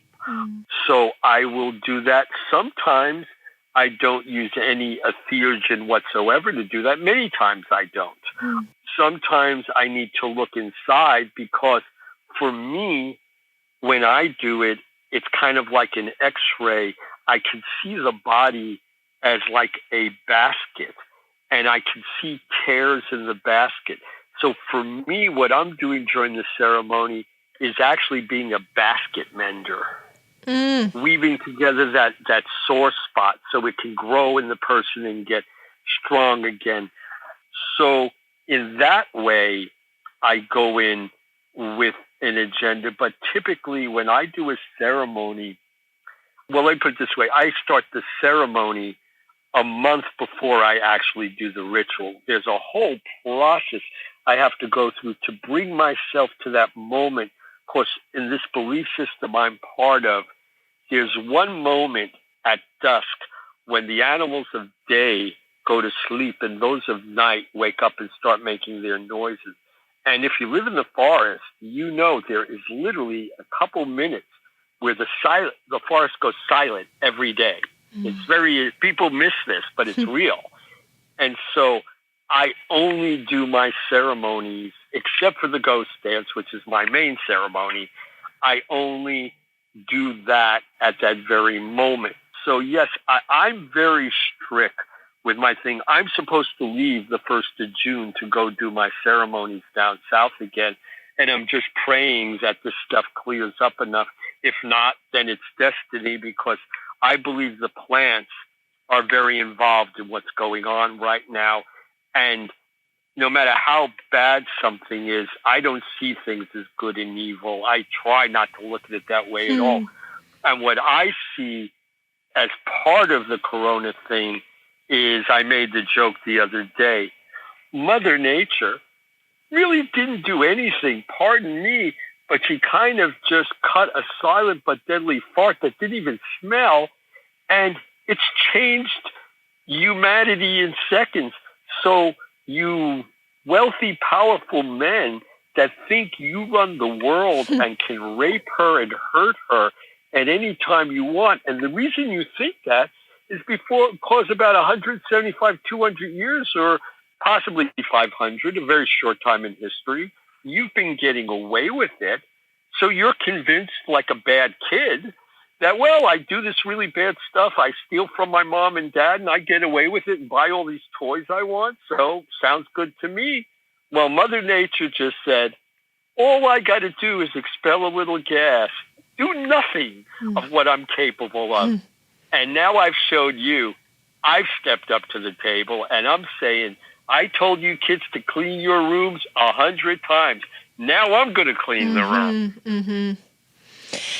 So I will do that. Sometimes I don't use any entheogen whatsoever to do that. Many times I don't. Sometimes I need to look inside, because for me, when I do it, it's kind of like an X-ray. I can see the body as like a basket, and I can see tears in the basket. So for me, what I'm doing during the ceremony is actually being a basket mender, weaving together that sore spot so it can grow in the person and get strong again. So in that way, I go in with an agenda. But typically when I do a ceremony, well, let me put it this way. I start the ceremony a month before I actually do the ritual. There's a whole process I have to go through to bring myself to that moment. Of course, in this belief system I'm part of, there's one moment at dusk when the animals of day go to sleep and those of night wake up and start making their noises. And if you live in the forest, there is literally a couple minutes where the forest goes silent every day. It's people miss this, but it's real. And so I only do my ceremonies, except for the ghost dance, which is my main ceremony. I only do that at that very moment. So yes, I'm very strict with my thing. I'm supposed to leave the 1st of June to go do my ceremonies down south again. And I'm just praying that this stuff clears up enough. If not, then it's destiny, because I believe the plants are very involved in what's going on right now. And no matter how bad something is, I don't see things as good and evil. I try not to look at it that way at all. And what I see as part of the corona thing is, I made the joke the other day, Mother Nature really didn't do anything, pardon me, but she kind of just cut a silent but deadly fart that didn't even smell, and it's changed humanity in seconds. So you wealthy, powerful men that think you run the world and can rape her and hurt her at any time you want. And the reason you think that is because about 175, 200 years, or possibly 500, a very short time in history, you've been getting away with it. So you're convinced, like a bad kid, that, well, I do this really bad stuff. I steal from my mom and dad, and I get away with it and buy all these toys I want. So sounds good to me. Well, Mother Nature just said, all I got to do is expel a little gas, do nothing of what I'm capable of. And now I've showed you, I've stepped up to the table, and I'm saying, I told you kids to clean your rooms 100 times. Now I'm going to clean the room.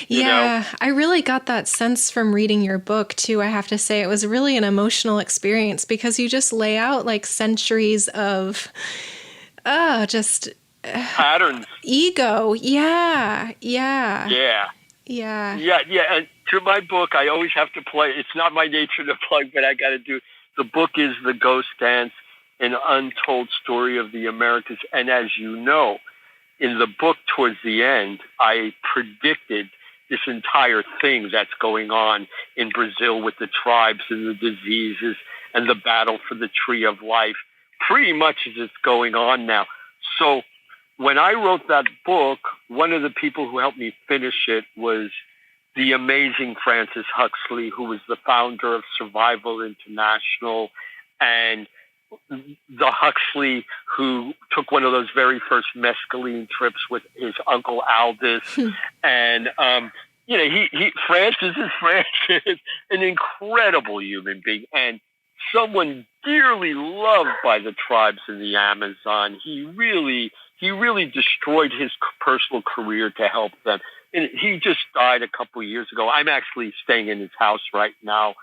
Yeah, I really got that sense from reading your book, too. I have to say, it was really an emotional experience because you just lay out like centuries of just patterns. Ego. Yeah. And to my book, I always have to play. It's not my nature to plug, but I got to do. The book is The Ghost Dance, an Untold Story of the Americas. And as you know, in the book towards the end, I predicted this entire thing that's going on in Brazil with the tribes and the diseases and the battle for the tree of life, pretty much as it's going on now. So when I wrote that book, one of the people who helped me finish it was the amazing Francis Huxley, who was the founder of Survival International, and the Huxley who took one of those very first mescaline trips with his uncle Aldous. And, Francis is Francis, an incredible human being, and someone dearly loved by the tribes in the Amazon. He really destroyed his personal career to help them. And he just died a couple of years ago. I'm actually staying in his house right now.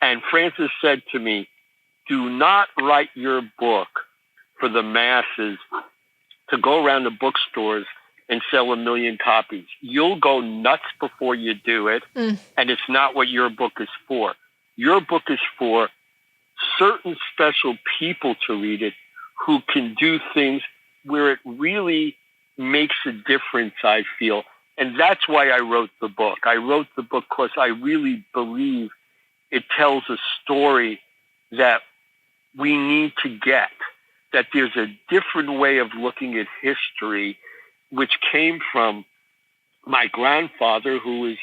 And Francis said to me, do not write your book for the masses to go around the bookstores and sell 1 million copies. You'll go nuts before you do it, and it's not what your book is for. Your book is for certain special people to read it who can do things where it really makes a difference, I feel. And that's why I wrote the book. I wrote the book because I really believe it tells a story that we need to get, that there's a different way of looking at history, which came from my grandfather, who is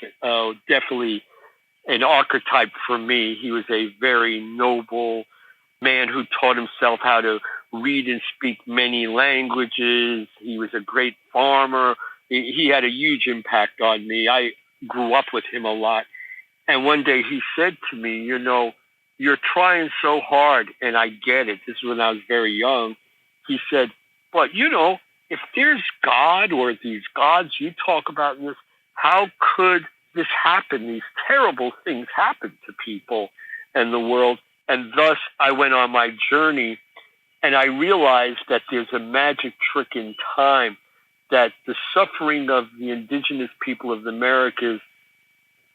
definitely an archetype for me. He was a very noble man who taught himself how to read and speak many languages. He was a great farmer. He had a huge impact on me. I grew up with him a lot. And one day he said to me, you're trying so hard, and I get it. This is when I was very young. He said, but, if there's God or these gods you talk about in this, how could this happen? These terrible things happen to people and the world. And thus I went on my journey, and I realized that there's a magic trick in time, that the suffering of the indigenous people of the Americas,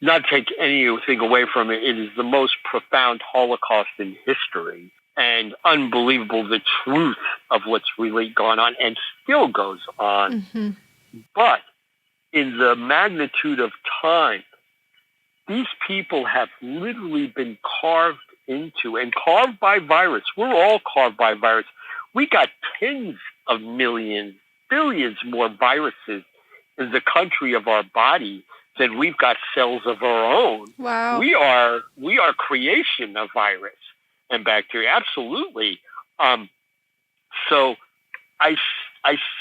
not take anything away from it, it is the most profound Holocaust in history, and unbelievable the truth of what's really gone on and still goes on. But in the magnitude of time, these people have literally been carved into and carved by virus. We're all carved by virus. We got tens of millions, billions more viruses in the country of our body than we've got cells of our own. Wow. We are creation of virus and bacteria. Absolutely. So I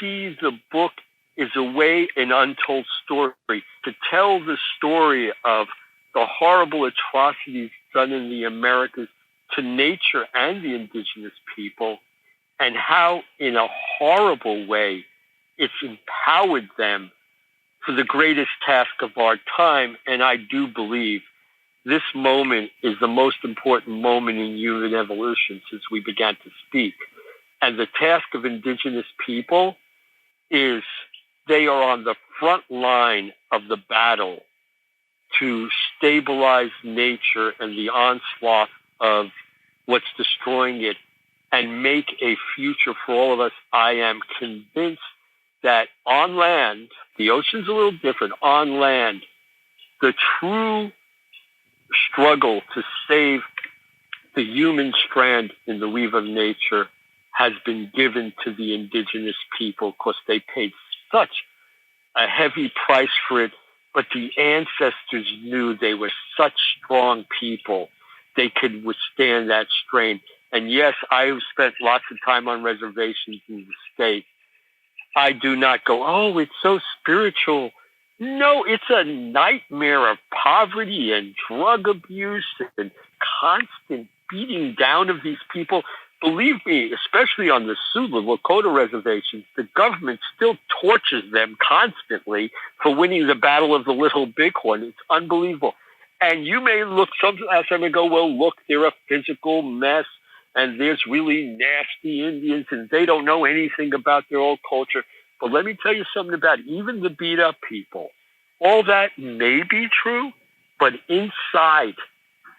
see the book is a way, an untold story, to tell the story of the horrible atrocities done in the Americas to nature and the indigenous people, and how in a horrible way it's empowered them for the greatest task of our time. And I do believe this moment is the most important moment in human evolution since we began to speak. And the task of indigenous people is they are on the front line of the battle to stabilize nature and the onslaught of what's destroying it and make a future for all of us, I am convinced that on land, the ocean's a little different, on land, the true struggle to save the human strand in the weave of nature has been given to the indigenous people because they paid such a heavy price for it. But the ancestors knew they were such strong people, they could withstand that strain. And yes, I've spent lots of time on reservations in the States. I do not go, oh, it's so spiritual. No, it's a nightmare of poverty and drug abuse and constant beating down of these people. Believe me, especially on the Sulu Lakota reservations, the government still tortures them constantly for winning the Battle of the Little Bighorn. It's unbelievable. And you may look sometimes and go, well, look, they're a physical mess, and there's really nasty Indians, and they don't know anything about their old culture. But let me tell you something about even the beat-up people. All that may be true, but inside,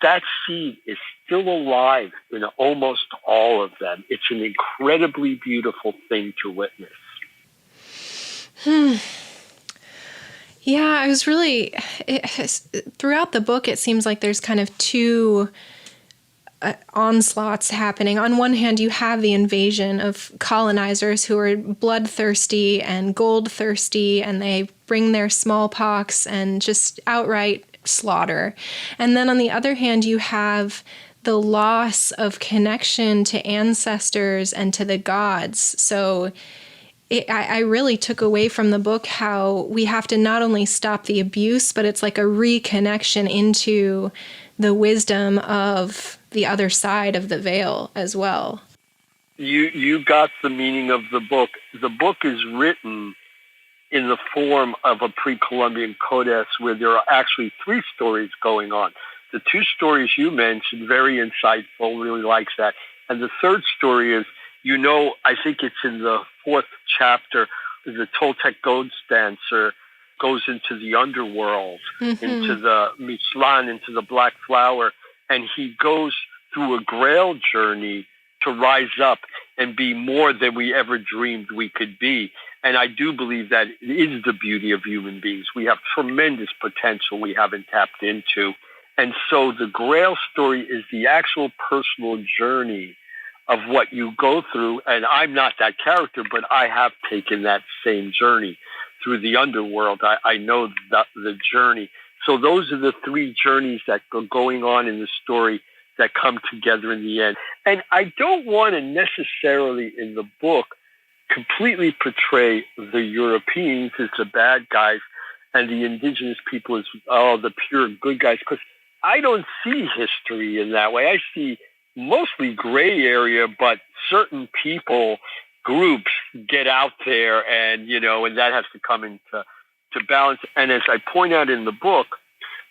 that seed is still alive in almost all of them. It's an incredibly beautiful thing to witness. Yeah, I was really... throughout the book, it seems like there's kind of two onslaughts happening. On one hand, you have the invasion of colonizers who are bloodthirsty and gold-thirsty, and they bring their smallpox and just outright slaughter. And then on the other hand, you have the loss of connection to ancestors and to the gods. So I really took away from the book how we have to not only stop the abuse, but it's like a reconnection into the wisdom of the other side of the veil as well. You got the meaning of the book. The book is written in the form of a pre-Columbian codex where there are actually three stories going on. The two stories you mentioned, very insightful, really likes that. And the third story is, I think it's in the fourth chapter, the Toltec ghost dancer goes into the underworld, into the Mycelial, into the black flower, and he goes through a grail journey to rise up and be more than we ever dreamed we could be. And I do believe that is the beauty of human beings. We have tremendous potential we haven't tapped into. And so the Grail story is the actual personal journey of what you go through. And I'm not that character, but I have taken that same journey through the underworld. I know the journey. So those are the three journeys that are going on in the story that come together in the end. And I don't want to necessarily in the book completely portray the Europeans as the bad guys and the indigenous people as, the pure good guys, because I don't see history in that way. I see mostly gray area, but certain people, groups get out there and, and that has to come into balance. And as I point out in the book,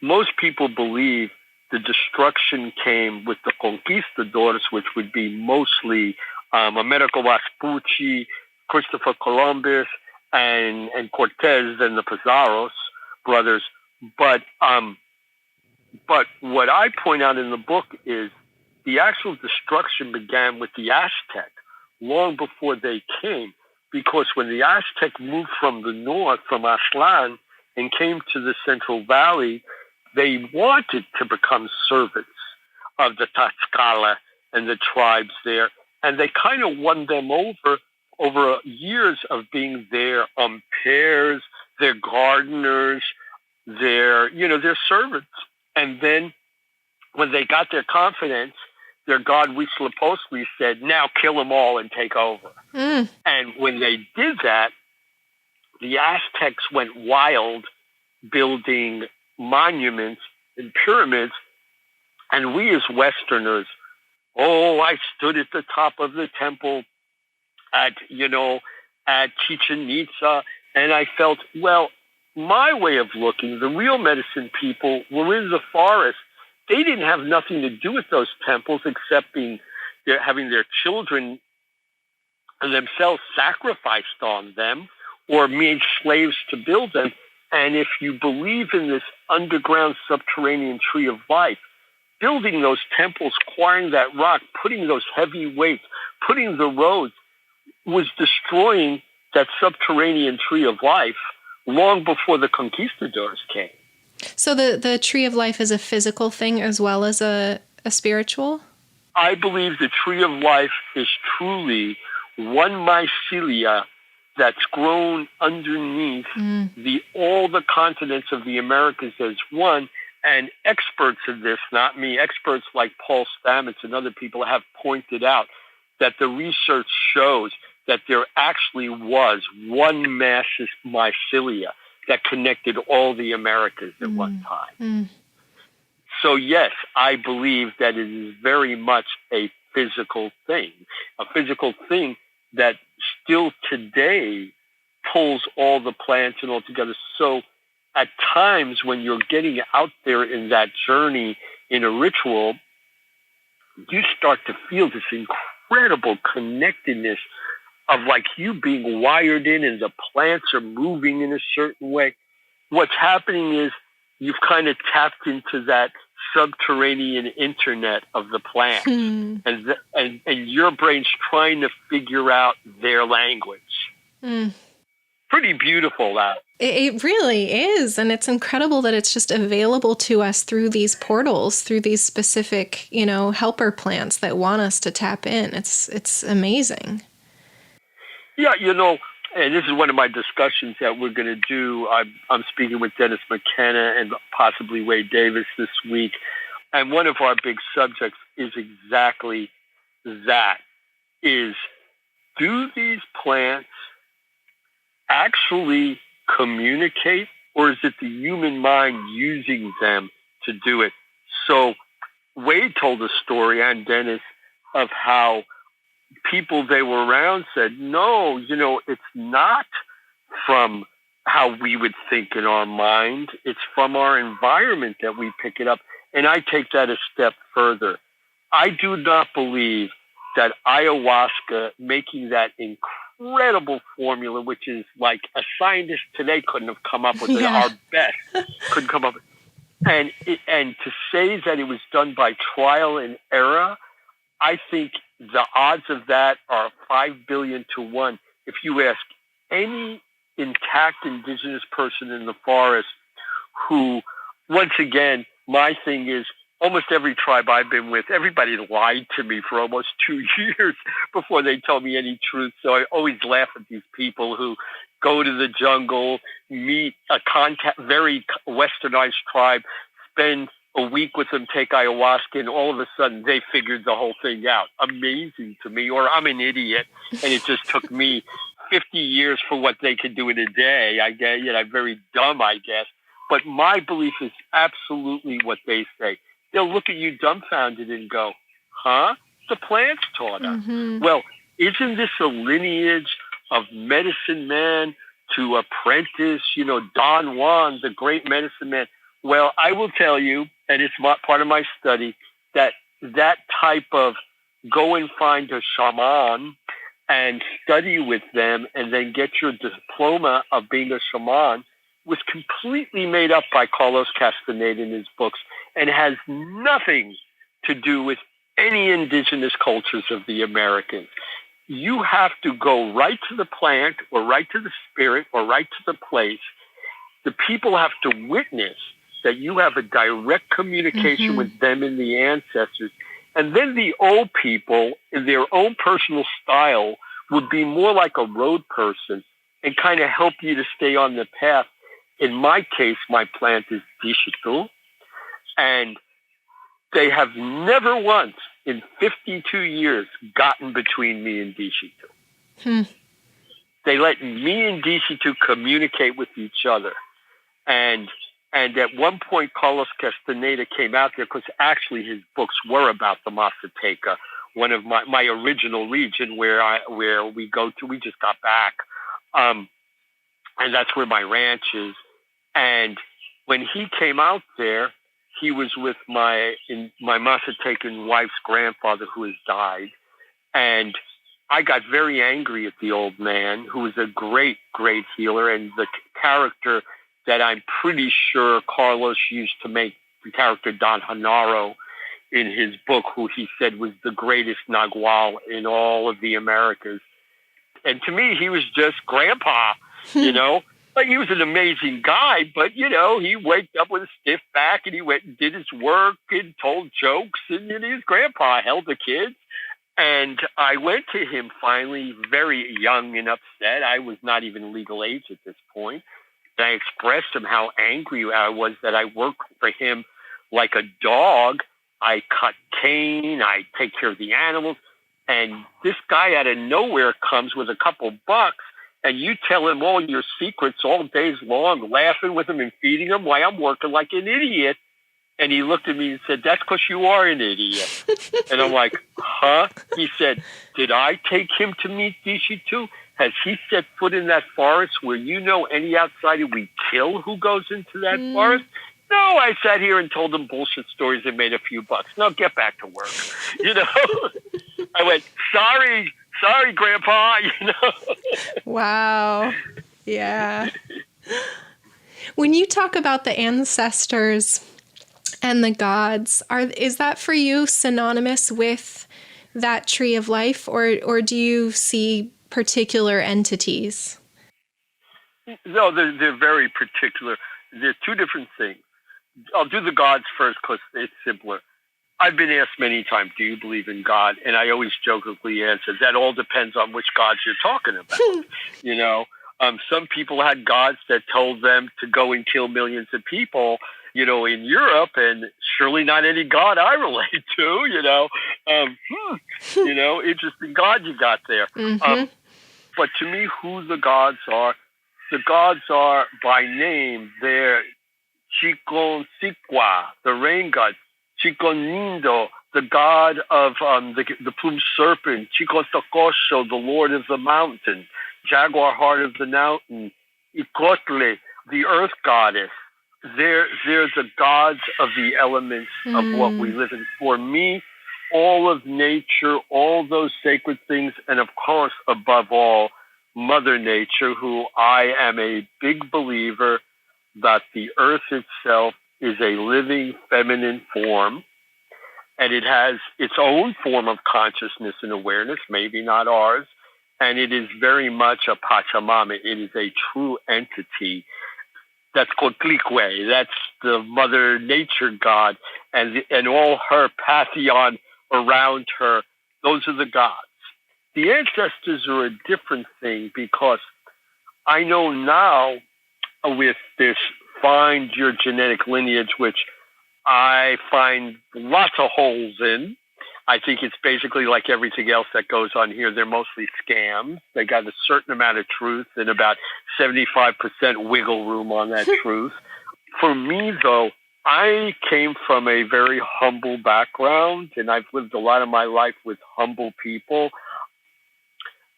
most people believe the destruction came with the conquistadors, which would be mostly Amerigo Vespucci, Christopher Columbus, and Cortez and the Pizarros brothers. But what I point out in the book is the actual destruction began with the Aztec long before they came, because when the Aztec moved from the north, from Aztlan, and came to the Central Valley, they wanted to become servants of the Tlaxcala and the tribes there. And they kind of won them over years of being their pairs, their gardeners, their servants. And then when they got their confidence, their god Huitzilopochtli said, now kill them all and take over. And when they did that, the Aztecs went wild building monuments and pyramids. And we as Westerners, I stood at the top of the temple at Chichen Itza, and I felt, my way of looking, the real medicine people were in the forest. They didn't have nothing to do with those temples except having their children and themselves sacrificed on them, or made slaves to build them. And if you believe in this underground subterranean tree of life, building those temples, quarrying that rock, putting those heavy weights, putting the roads, was destroying that subterranean tree of life long before the conquistadors came. So the tree of life is a physical thing as well as a spiritual? I believe the tree of life is truly one mycelia that's grown underneath all the continents of the Americas as one. And experts in this, not me, experts like Paul Stamets and other people have pointed out that the research shows that there actually was one massive mycelia that connected all the Americas at one time. So yes, I believe that it is very much a physical thing that still today pulls all the plants and all together. So at times when you're getting out there in that journey in a ritual, you start to feel this incredible connectedness of like you being wired in and the plants are moving in a certain way. What's happening is you've kind of tapped into that subterranean internet of the plant, and your brain's trying to figure out their language. Pretty beautiful, that. It really is, and it's incredible that it's just available to us through these portals, through these specific, helper plants that want us to tap in. It's amazing. Yeah, and this is one of my discussions that we're going to do. I'm speaking with Dennis McKenna and possibly Wade Davis this week. And one of our big subjects is exactly that, is do these plants actually communicate, or is it the human mind using them to do it? So Wade told a story, and Dennis, of how people they were around said, no, it's not from how we would think in our mind. It's from our environment that we pick it up. And I take that a step further. I do not believe that ayahuasca, making that incredible formula, which is like a scientist today couldn't have come up with it, our best couldn't come up with it. And to say that it was done by trial and error, I think the odds of that are 5 billion to 1. If you ask any intact indigenous person in the forest who, once again, my thing is almost every tribe I've been with, everybody lied to me for almost 2 years before they told me any truth. So I always laugh at these people who go to the jungle, meet a very westernized tribe, spend a week with them, take ayahuasca, and all of a sudden they figured the whole thing out. Amazing to me, or I'm an idiot, and it just took me 50 years for what they could do in a day. I guess, I'm very dumb, I guess. But my belief is absolutely what they say. They'll look at you dumbfounded and go, huh? The plants taught us. Well, isn't this a lineage of medicine man to apprentice, Don Juan, the great medicine man? Well, I will tell you, and it's part of my study, that type of go and find a shaman and study with them and then get your diploma of being a shaman was completely made up by Carlos Castaneda in his books and has nothing to do with any indigenous cultures of the Americans. You have to go right to the plant or right to the spirit or right to the place. The people have to witness that you have a direct communication with them and the ancestors. And then the old people, in their own personal style, would be more like a road person and kind of help you to stay on the path. In my case, my plant is Deshetō, and they have never once in 52 years gotten between me and Deshetō. They let me and Deshetō communicate with each other. And at one point, Carlos Castaneda came out there because actually his books were about the Mazateca, one of my original region where we go to. We just got back, and that's where my ranch is. And when he came out there, he was with my Mazatecan wife's grandfather who has died, and I got very angry at the old man, who was a great, great healer, and the character that I'm pretty sure Carlos used to make the character Don Genaro in his book, who he said was the greatest Nagual in all of the Americas. And to me, he was just grandpa, you know. Like, he was an amazing guy, but, you know, he waked up with a stiff back and he went and did his work and told jokes, and his grandpa held the kids. And I went to him finally, very young and upset. I was not even legal age at this point. And I expressed to him how angry I was that I worked for him like a dog. I cut cane, I take care of the animals. And this guy out of nowhere comes with a couple bucks, and you tell him all your secrets all days long, laughing with him and feeding him while I'm working like an idiot. And he looked at me and said, "That's because you are an idiot." And I'm like, huh? He said, "Did I take him to meet Deshetō? Has he set foot in that forest where you know any outsider we kill who goes into that forest?" No, I sat here and told him bullshit stories and made a few bucks. Now get back to work. You know? I went, sorry, Grandpa, you know? Wow. Yeah. When you talk about the ancestors and the gods, is that for you synonymous with that tree of life, or do you see particular entities? No, they're very particular. They're two different things. I'll do the gods first because it's simpler. I've been asked many times, do you believe in God? And I always jokingly answer, that all depends on which gods you're talking about. You know, some people had gods that told them to go and kill millions of people, you know, in Europe, and surely not any god I relate to, you know. You know, interesting god you got there. But to me, who the gods are by name. They're Chiconsiqua, the rain god; Chiconindo, the god of the plumed serpent; Chicontacosho, the lord of the mountain; Jaguar heart of the mountain; Icotle, the earth goddess. They're the gods of the elements of what we live in. For me, all of nature, all those sacred things, and of course, above all, Mother Nature, who I am a big believer that the earth itself is a living feminine form, and it has its own form of consciousness and awareness, maybe not ours, and it is very much a Pachamama. It is a true entity. That's called Tlique. That's the Mother Nature God, and all her pantheon around her. Those are the gods. The ancestors are a different thing, because I know now with this find your genetic lineage, which I find lots of holes in. I think it's basically like everything else that goes on here. They're mostly scams. They got a certain amount of truth and about 75% wiggle room on that truth. For me, though, I came from a very humble background, and I've lived a lot of my life with humble people.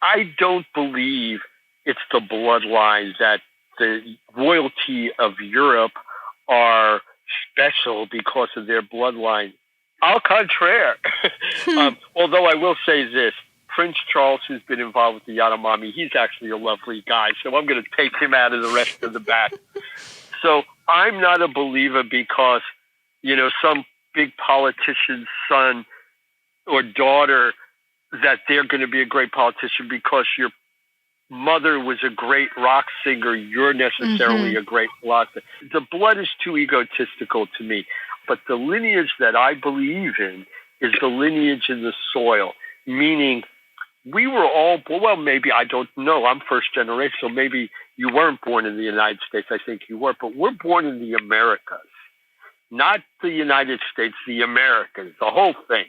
I don't believe it's the bloodline that the royalty of Europe are special because of their bloodline. Au contraire. Although I will say this, Prince Charles, who's been involved with the Yanomami, he's actually a lovely guy, so I'm going to take him out of the rest of the batch. So I'm not a believer because, you know, some big politician's son or daughter, that they're going to be a great politician because your mother was a great rock singer, you're necessarily a great philosopher. The blood is too egotistical to me. But the lineage that I believe in is the lineage in the soil, meaning we were all, well, maybe, I don't know, I'm first generation, so maybe you weren't born in the United States, I think you were, but we're born in the Americas, not the United States, the Americas, the whole thing.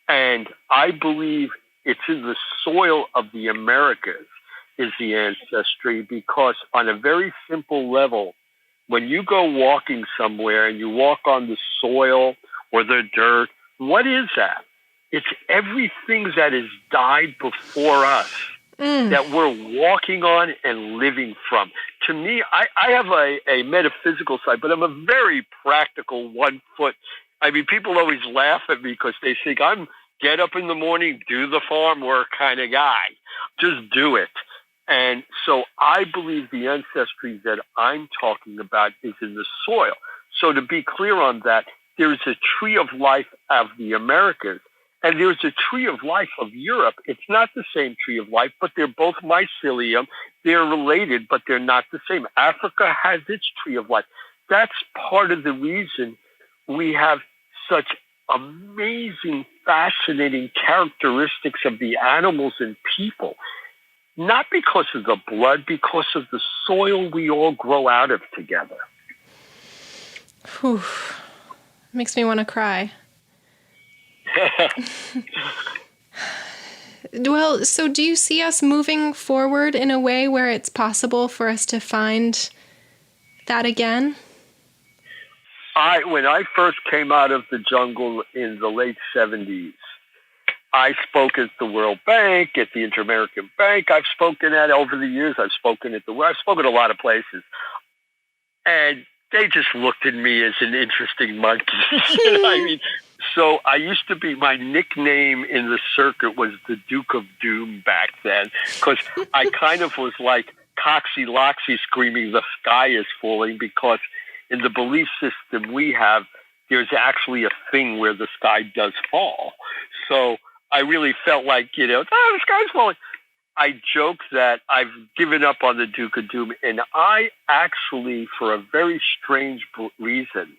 And I believe it's in the soil of the Americas is the ancestry, because on a very simple level, when you go walking somewhere and you walk on the soil or the dirt, what is that? It's everything that has died before us that we're walking on and living from. To me, I have a metaphysical side, but I'm a very practical 1 foot. I mean, people always laugh at me because they think I'm get up in the morning, do the farm work kind of guy. Just do it. And so I believe the ancestry that I'm talking about is in the soil. So to be clear on that, there's a tree of life of the Americas, and there's a tree of life of Europe. It's not the same tree of life, but they're both mycelium. They're related, but they're not the same. Africa has its tree of life. That's part of the reason we have such amazing, fascinating characteristics of the animals and people. Not because of the blood, because of the soil we all grow out of together. Whew. Makes me want to cry. Well, so do you see us moving forward in a way where it's possible for us to find that again? When I first came out of the jungle in the late 70s, I spoke at the World Bank, at the Inter-American Bank. I've spoken at over the years. I've spoken at a lot of places. And they just looked at me as an interesting monkey. I mean, so I used to be, my nickname in the circuit was the Duke of Doom back then, because I kind of was like Coxie Loxie screaming, the sky is falling, because in the belief system we have, there's actually a thing where the sky does fall. So I really felt like, the sky's falling. I joke that I've given up on the Duke of Doom, and I actually, for a very strange reason,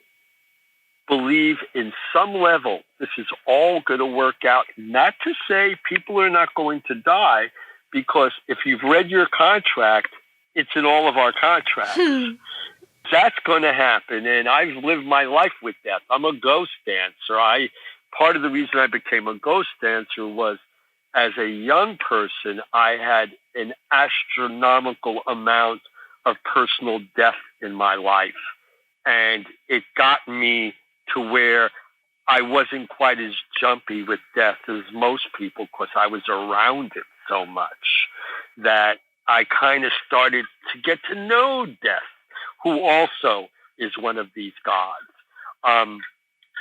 believe in some level this is all going to work out. Not to say people are not going to die, because if you've read your contract, it's in all of our contracts. That's going to happen, and I've lived my life with death. I'm a ghost dancer. Part of the reason I became a ghost dancer was, as a young person, I had an astronomical amount of personal death in my life. And it got me to where I wasn't quite as jumpy with death as most people, because I was around it so much that I kind of started to get to know death, who also is one of these gods.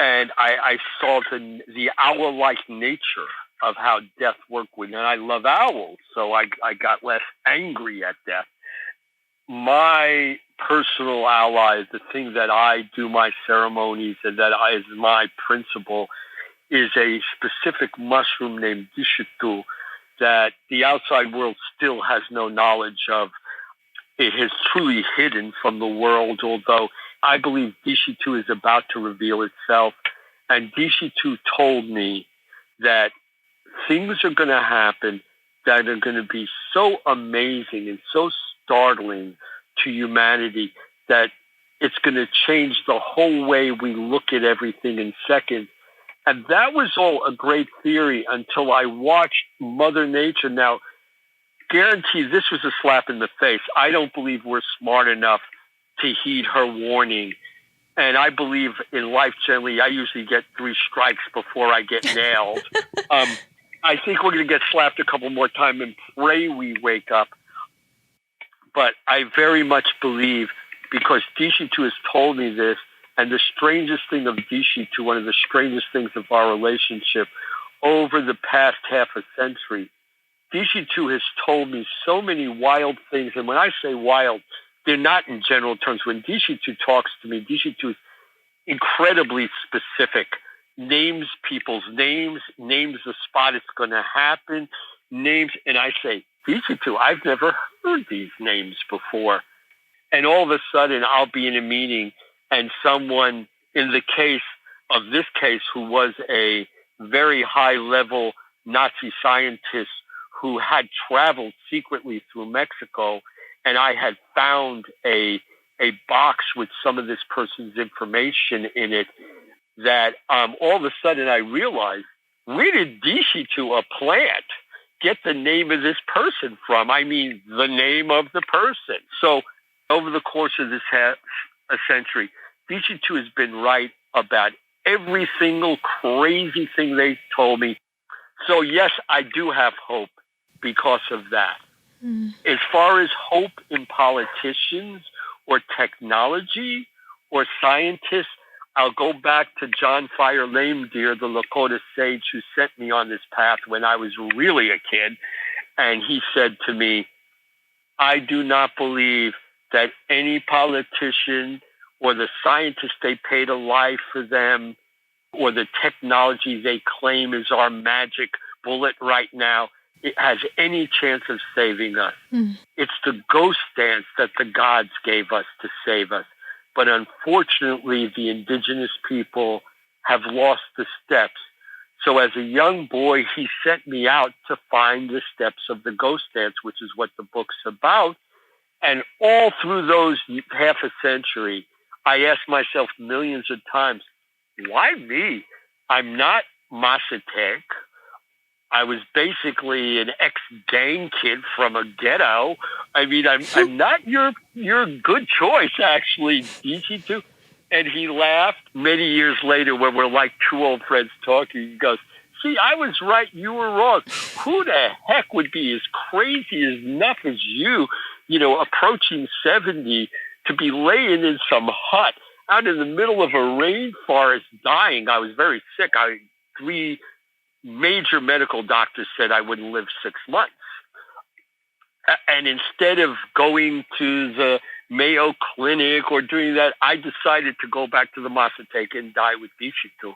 And I saw the owl-like nature of how death worked with me. And I love owls, so I got less angry at death. My personal ally, the thing that I do my ceremonies and that is my principle, is a specific mushroom named Deshetō that the outside world still has no knowledge of. It has truly hidden from the world, although I believe Deshetō is about to reveal itself. And Deshetō told me that things are going to happen that are going to be so amazing and so startling to humanity that it's going to change the whole way we look at everything in seconds. And that was all a great theory until I watched Mother Nature. Now, guarantee this was a slap in the face. I don't believe we're smart enough to heed her warning. And I believe in life generally, I usually get 3 strikes before I get nailed. I think we're going to get slapped a couple more times and pray we wake up. But I very much believe, because Deshetō has told me this, and the strangest thing of Deshetō, one of the strangest things of our relationship over the past half a century, Deshetō has told me so many wild things. And when I say wild, they're not in general terms. When Deshetō talks to me, Deshetō is incredibly specific. Names people's names, names the spot it's going to happen, names. And I say, Deshetō, I've never heard these names before. And all of a sudden, I'll be in a meeting, and someone, in the case of this case, who was a very high-level Nazi scientist who had traveled secretly through Mexico, and I had found a box with some of this person's information in it, that all of a sudden I realized, where did Deshetō, a plant, get the name of this person from? I mean, the name of the person. So over the course of this half a century, Deshetō has been right about every single crazy thing they told me. So yes, I do have hope because of that. As far as hope in politicians or technology or scientists, I'll go back to John Fire Lame Deer, the Lakota sage who sent me on this path when I was really a kid. And he said to me, I do not believe that any politician or the scientists they pay to lie for them or the technology they claim is our magic bullet right now, it has any chance of saving us. It's the ghost dance that the gods gave us to save us. But unfortunately, the indigenous people have lost the steps. So as a young boy, he sent me out to find the steps of the ghost dance, which is what the book's about. And all through those half a century, I asked myself millions of times, why me? I'm not Mazateca. I was basically an ex-gang kid from a ghetto. I mean, I'm not your good choice, actually, Deshetō. And he laughed many years later when we're like two old friends talking. He goes, see, I was right, you were wrong. Who the heck would be as crazy as enough as you, approaching 70, to be laying in some hut out in the middle of a rainforest dying? I was very sick. 3 major medical doctors said I wouldn't live 6 months. And instead of going to the Mayo Clinic or doing that, I decided to go back to the Mazateca and die with Deshetō.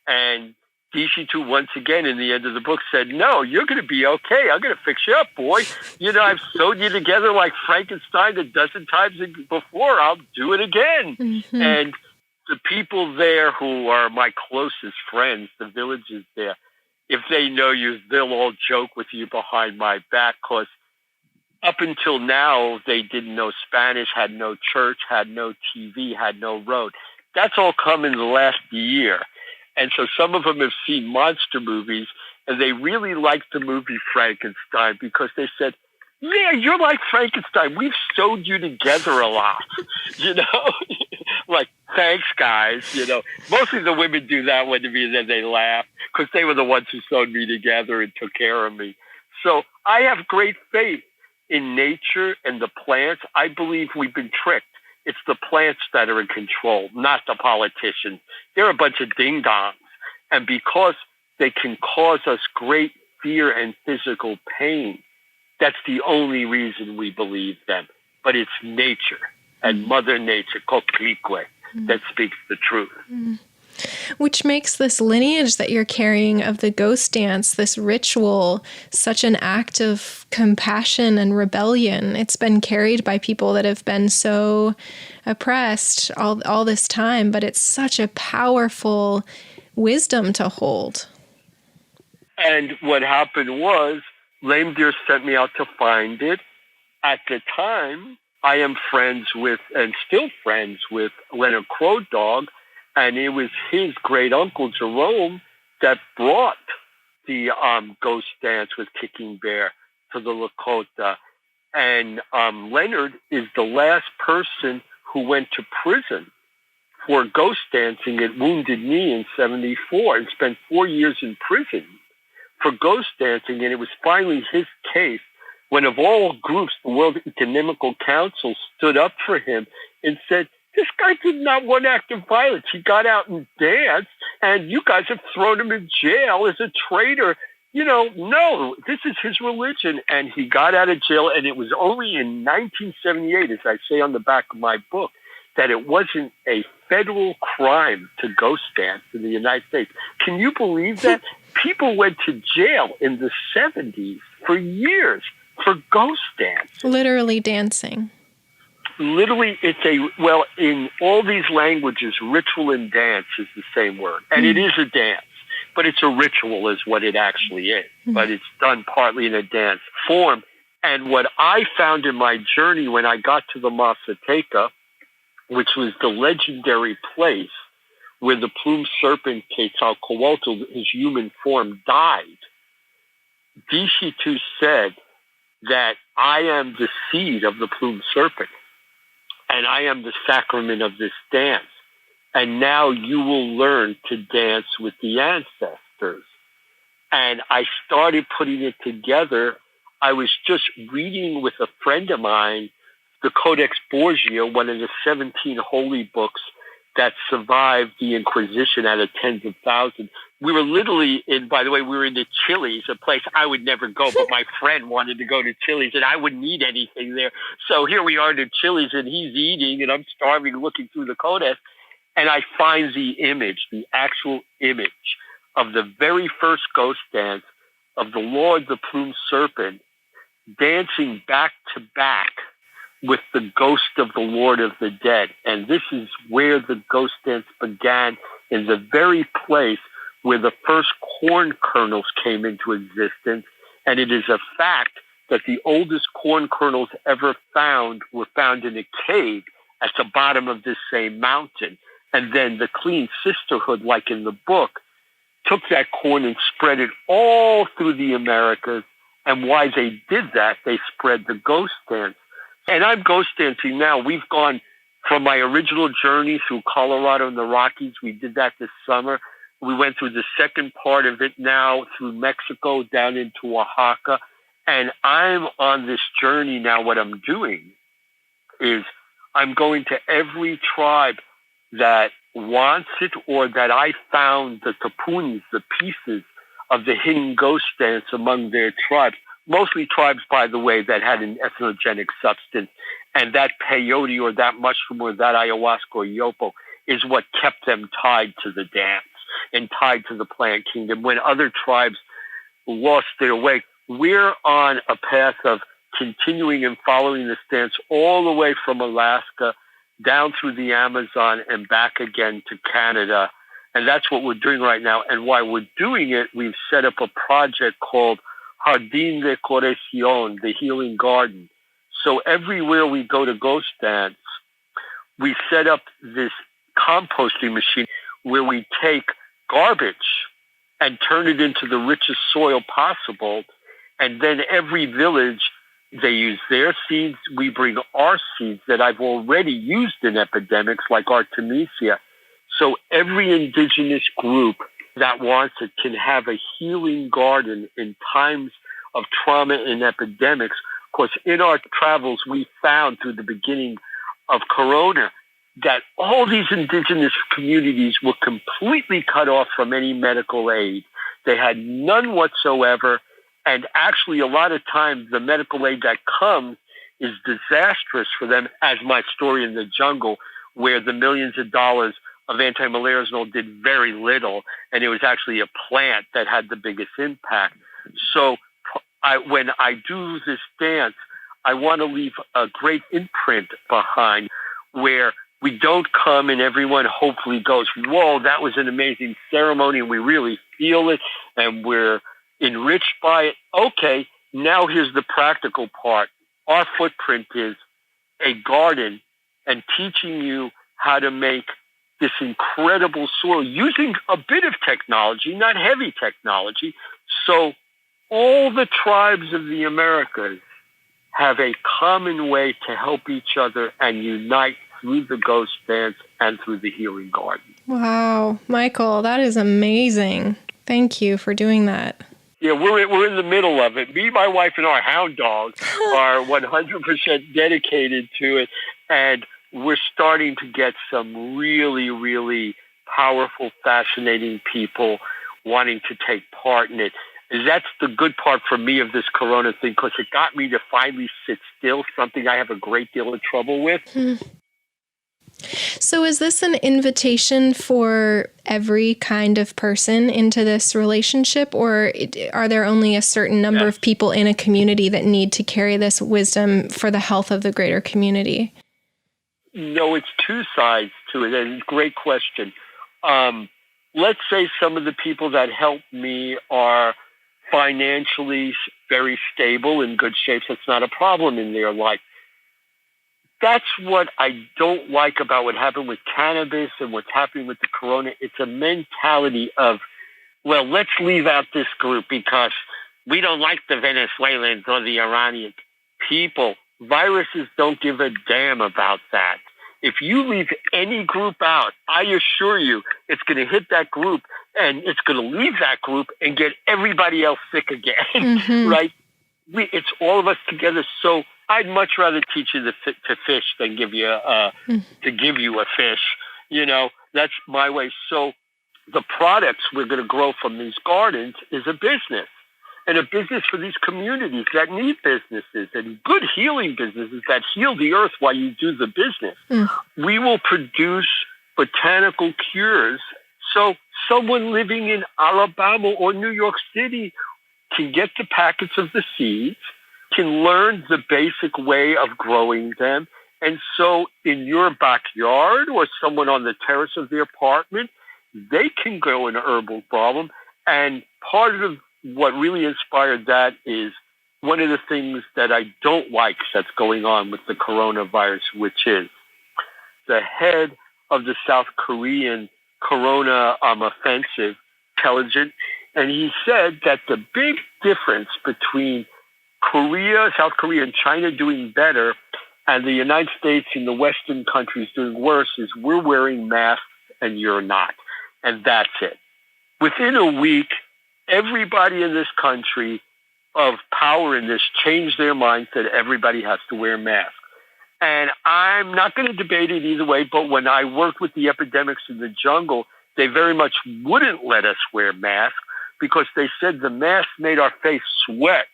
And Deshetō, once again, in the end of the book, said, no, you're going to be okay. I'm going to fix you up, boy. I've sewed you together like Frankenstein a dozen times before. I'll do it again. Mm-hmm. And the people there who are my closest friends, the villagers there, if they know you, they'll all joke with you behind my back, because up until now, they didn't know Spanish, had no church, had no TV, had no road. That's all come in the last year. And so some of them have seen monster movies, and they really liked the movie Frankenstein because they said, yeah, you're like Frankenstein. We've sewed you together a lot, like, thanks, guys. Mostly the women do that with me, and then they laugh because they were the ones who sewed me together and took care of me. So I have great faith in nature and the plants. I believe we've been tricked. It's the plants that are in control, not the politicians. They're a bunch of ding-dongs. And because they can cause us great fear and physical pain, that's the only reason we believe them. But it's nature and Mother Nature, Koklikwe, that speaks the truth. Which makes this lineage that you're carrying of the ghost dance, this ritual, such an act of compassion and rebellion. It's been carried by people that have been so oppressed all this time, but it's such a powerful wisdom to hold. And what happened was, Lame Deer sent me out to find it. At the time, I am friends with, and still friends with, Leonard Crow Dog, and it was his great uncle, Jerome, that brought the ghost dance with Kicking Bear to the Lakota. And Leonard is the last person who went to prison for ghost dancing at Wounded Knee in 1974 and spent 4 years in prison for ghost dancing. And it was finally his case when, of all groups, the World Economical Council stood up for him and said, this guy did not one act of violence. He got out and danced, and you guys have thrown him in jail as a traitor. No, this is his religion. And he got out of jail, and it was only in 1978, as I say on the back of my book, that it wasn't a federal crime to ghost dance in the United States. Can you believe that? People went to jail in the 70s for years for ghost dance. Literally dancing. Literally, in all these languages, ritual and dance is the same word. And it is a dance, but it's a ritual is what it actually is. But it's done partly in a dance form. And what I found in my journey when I got to the Mazateca, which was the legendary place where the plumed serpent, Quetzalcoatl, his human form, died, Deshetō said that I am the seed of the plumed serpent. And I am the sacrament of this dance. And now you will learn to dance with the ancestors. And I started putting it together. I was just reading with a friend of mine the Codex Borgia, one of the 17 holy books that survived the Inquisition out of tens of thousands. We were literally by the way, we were in the Chili's, a place I would never go, but my friend wanted to go to Chili's and I wouldn't eat anything there. So here we are in the Chili's and he's eating and I'm starving looking through the codex. And I find the actual image of the very first ghost dance of the Lord, the plumed serpent, dancing back to back with the ghost of the Lord of the Dead. And this is where the ghost dance began, in the very place where the first corn kernels came into existence. And it is a fact that the oldest corn kernels ever found were found in a cave at the bottom of this same mountain. And then the Clean Sisterhood, like in the book, took that corn and spread it all through the Americas. And why they did that, they spread the ghost dance. And I'm ghost dancing now. We've gone from my original journey through Colorado and the Rockies. We did that this summer. We went through the second part of it now through Mexico down into Oaxaca. And I'm on this journey now. What I'm doing is I'm going to every tribe that wants it, or that I found the tapunis, the pieces of the hidden ghost dance among their tribes. Mostly tribes, by the way, that had an entheogenic substance. And that peyote or that mushroom or that ayahuasca or yopo is what kept them tied to the dance and tied to the plant kingdom. When other tribes lost their way, we're on a path of continuing and following this dance all the way from Alaska down through the Amazon and back again to Canada. And that's what we're doing right now. And while we're doing it, we've set up a project called Jardín de Curación, the Healing Garden. So everywhere we go to ghost dance, we set up this composting machine where we take garbage and turn it into the richest soil possible. And then every village, they use their seeds. We bring our seeds that I've already used in epidemics, like Artemisia. So every indigenous group that wants it can have a healing garden in times of trauma and epidemics. Of course, in our travels, we found through the beginning of Corona that all these indigenous communities were completely cut off from any medical aid. They had none whatsoever. And actually, a lot of times, the medical aid that comes is disastrous for them, as my story in the jungle, where the millions of dollars of anti-malarial did very little, and it was actually a plant that had the biggest impact. So when I do this dance, I want to leave a great imprint behind where we don't come and everyone hopefully goes, whoa, that was an amazing ceremony, and we really feel it, and we're enriched by it. Okay, now here's the practical part. Our footprint is a garden and teaching you how to make this incredible soil using a bit of technology, not heavy technology. So all the tribes of the Americas have a common way to help each other and unite through the ghost dance and through the healing garden. Wow, Michael, that is amazing. Thank you for doing that. Yeah, we're in the middle of it. Me, my wife, and our hound dog are 100% dedicated to it, and we're starting to get some really, really powerful, fascinating people wanting to take part in it. And that's the good part for me of this Corona thing, because it got me to finally sit still, something I have a great deal of trouble with. So is this an invitation for every kind of person into this relationship, or are there only a certain number of people in a community that need to carry this wisdom for the health of the greater community? No, it's two sides to it, and great question. Let's say some of the people that help me are financially very stable, in good shape, so it's not a problem in their life. That's what I don't like about what happened with cannabis and what's happening with the Corona. It's a mentality of, well, let's leave out this group because we don't like the Venezuelans or the Iranian people. Viruses don't give a damn about that. If you leave any group out, I assure you it's going to hit that group and it's going to leave that group and get everybody else sick again, right? It's all of us together. So I'd much rather teach you to fish than give you to give you a fish. That's my way. So the products we're going to grow from these gardens is a business, and a business for these communities that need businesses and good healing businesses that heal the earth while you do the business. We will produce botanical cures. So someone living in Alabama or New York City can get the packets of the seeds, can learn the basic way of growing them. And so in your backyard or someone on the terrace of their apartment, they can grow an herbal problem. And part of what really inspired that is one of the things that I don't like that's going on with the coronavirus, which is the head of the South Korean corona offensive, intelligent, and he said that the big difference between South Korea and China doing better and the United States and the Western countries doing worse is we're wearing masks and you're not. And that's it. Within a week, everybody in this country of power in this changed their minds that everybody has to wear masks. And I'm not going to debate it either way, but when I worked with the epidemics in the jungle, they very much wouldn't let us wear masks because they said the masks made our face sweat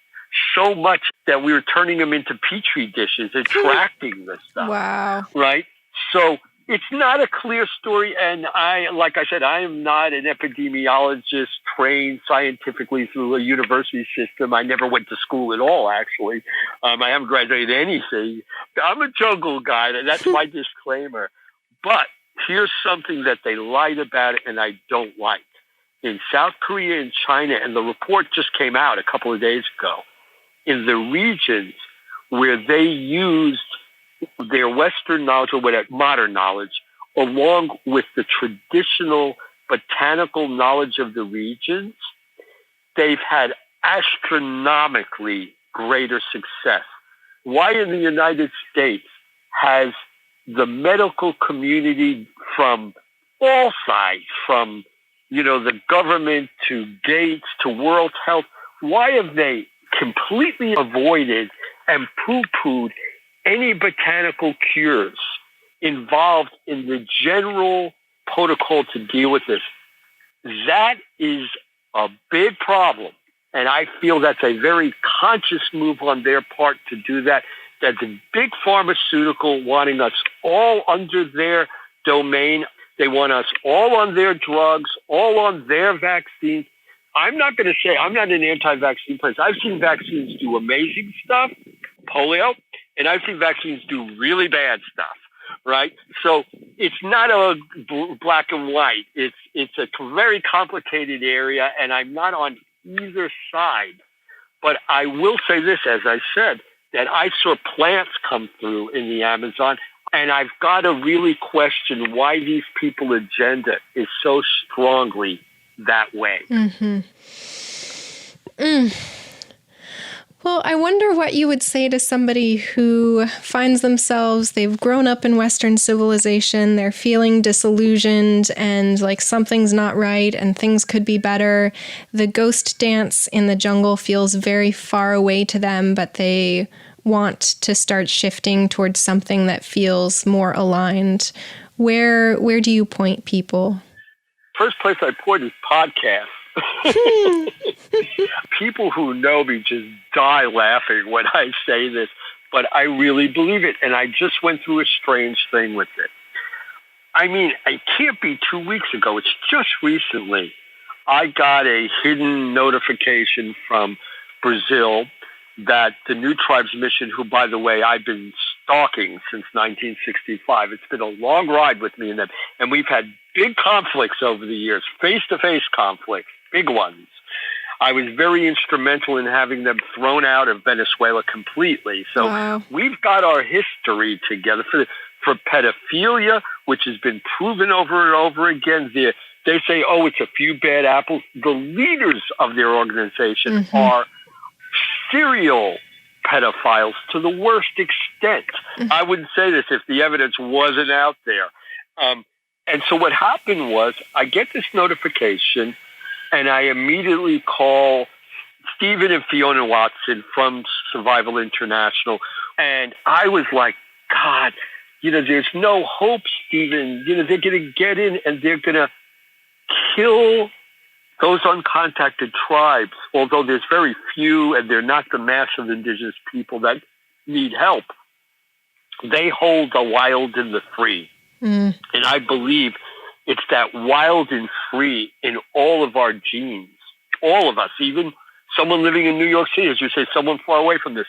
so much that we were turning them into petri dishes, attracting the stuff. Wow. Right? So it's not a clear story. And like I said, I am not an epidemiologist trained scientifically through a university system. I never went to school at all, actually. I haven't graduated anything. I'm a jungle guy, and that's my disclaimer. But here's something that they lied about and I don't like. In South Korea and China, and the report just came out a couple of days ago, in the regions where they used their Western knowledge or whatever, modern knowledge, along with the traditional botanical knowledge of the regions, they've had astronomically greater success. Why in the United States has the medical community from all sides, from the government to Gates to World Health, why have they completely avoided and poo-pooed any botanical cures involved in the general protocol to deal with this? That is a big problem. And I feel that's a very conscious move on their part to do that. That's a big pharmaceutical wanting us all under their domain. They want us all on their drugs, all on their vaccines. I'm not going to say I'm not an anti-vaccine person. I've seen vaccines do amazing stuff, polio, and I've seen vaccines do really bad stuff, right? So it's not a black and white. It's a very complicated area, and I'm not on either side. But I will say this, as I said, that I saw plants come through in the Amazon, and I've got to really question why these people's agenda is so strongly that way. Mm-hmm. Well, I wonder what you would say to somebody who finds themselves, they've grown up in Western civilization, they're feeling disillusioned and like something's not right and things could be better. The ghost dance in the jungle feels very far away to them, but they want to start shifting towards something that feels more aligned. Where do you point people? First place I point is podcasts. People who know me just die laughing when I say this, but I really believe it. And I just went through a strange thing with it. I mean, it can't be 2 weeks ago. It's just recently. I got a hidden notification from Brazil that the New Tribes Mission, who, by the way, I've been stalking since 1965. It's been a long ride with me and them. And we've had big conflicts over the years, face-to-face conflicts, big ones. I was very instrumental in having them thrown out of Venezuela completely. So wow. We've got our history together for pedophilia, which has been proven over and over again. They say, oh, it's a few bad apples. The leaders of their organization are serial pedophiles to the worst extent. I wouldn't say this if the evidence wasn't out there. And so what happened was I get this notification and I immediately call Stephen and Fiona Watson from Survival International. And I was like, God, there's no hope Stephen, they're going to get in and they're going to kill those uncontacted tribes, although there's very few and they're not the mass of indigenous people that need help. They hold the wild and the free. And I believe it's that wild and free in all of our genes, all of us, even someone living in New York City, as you say, someone far away from this,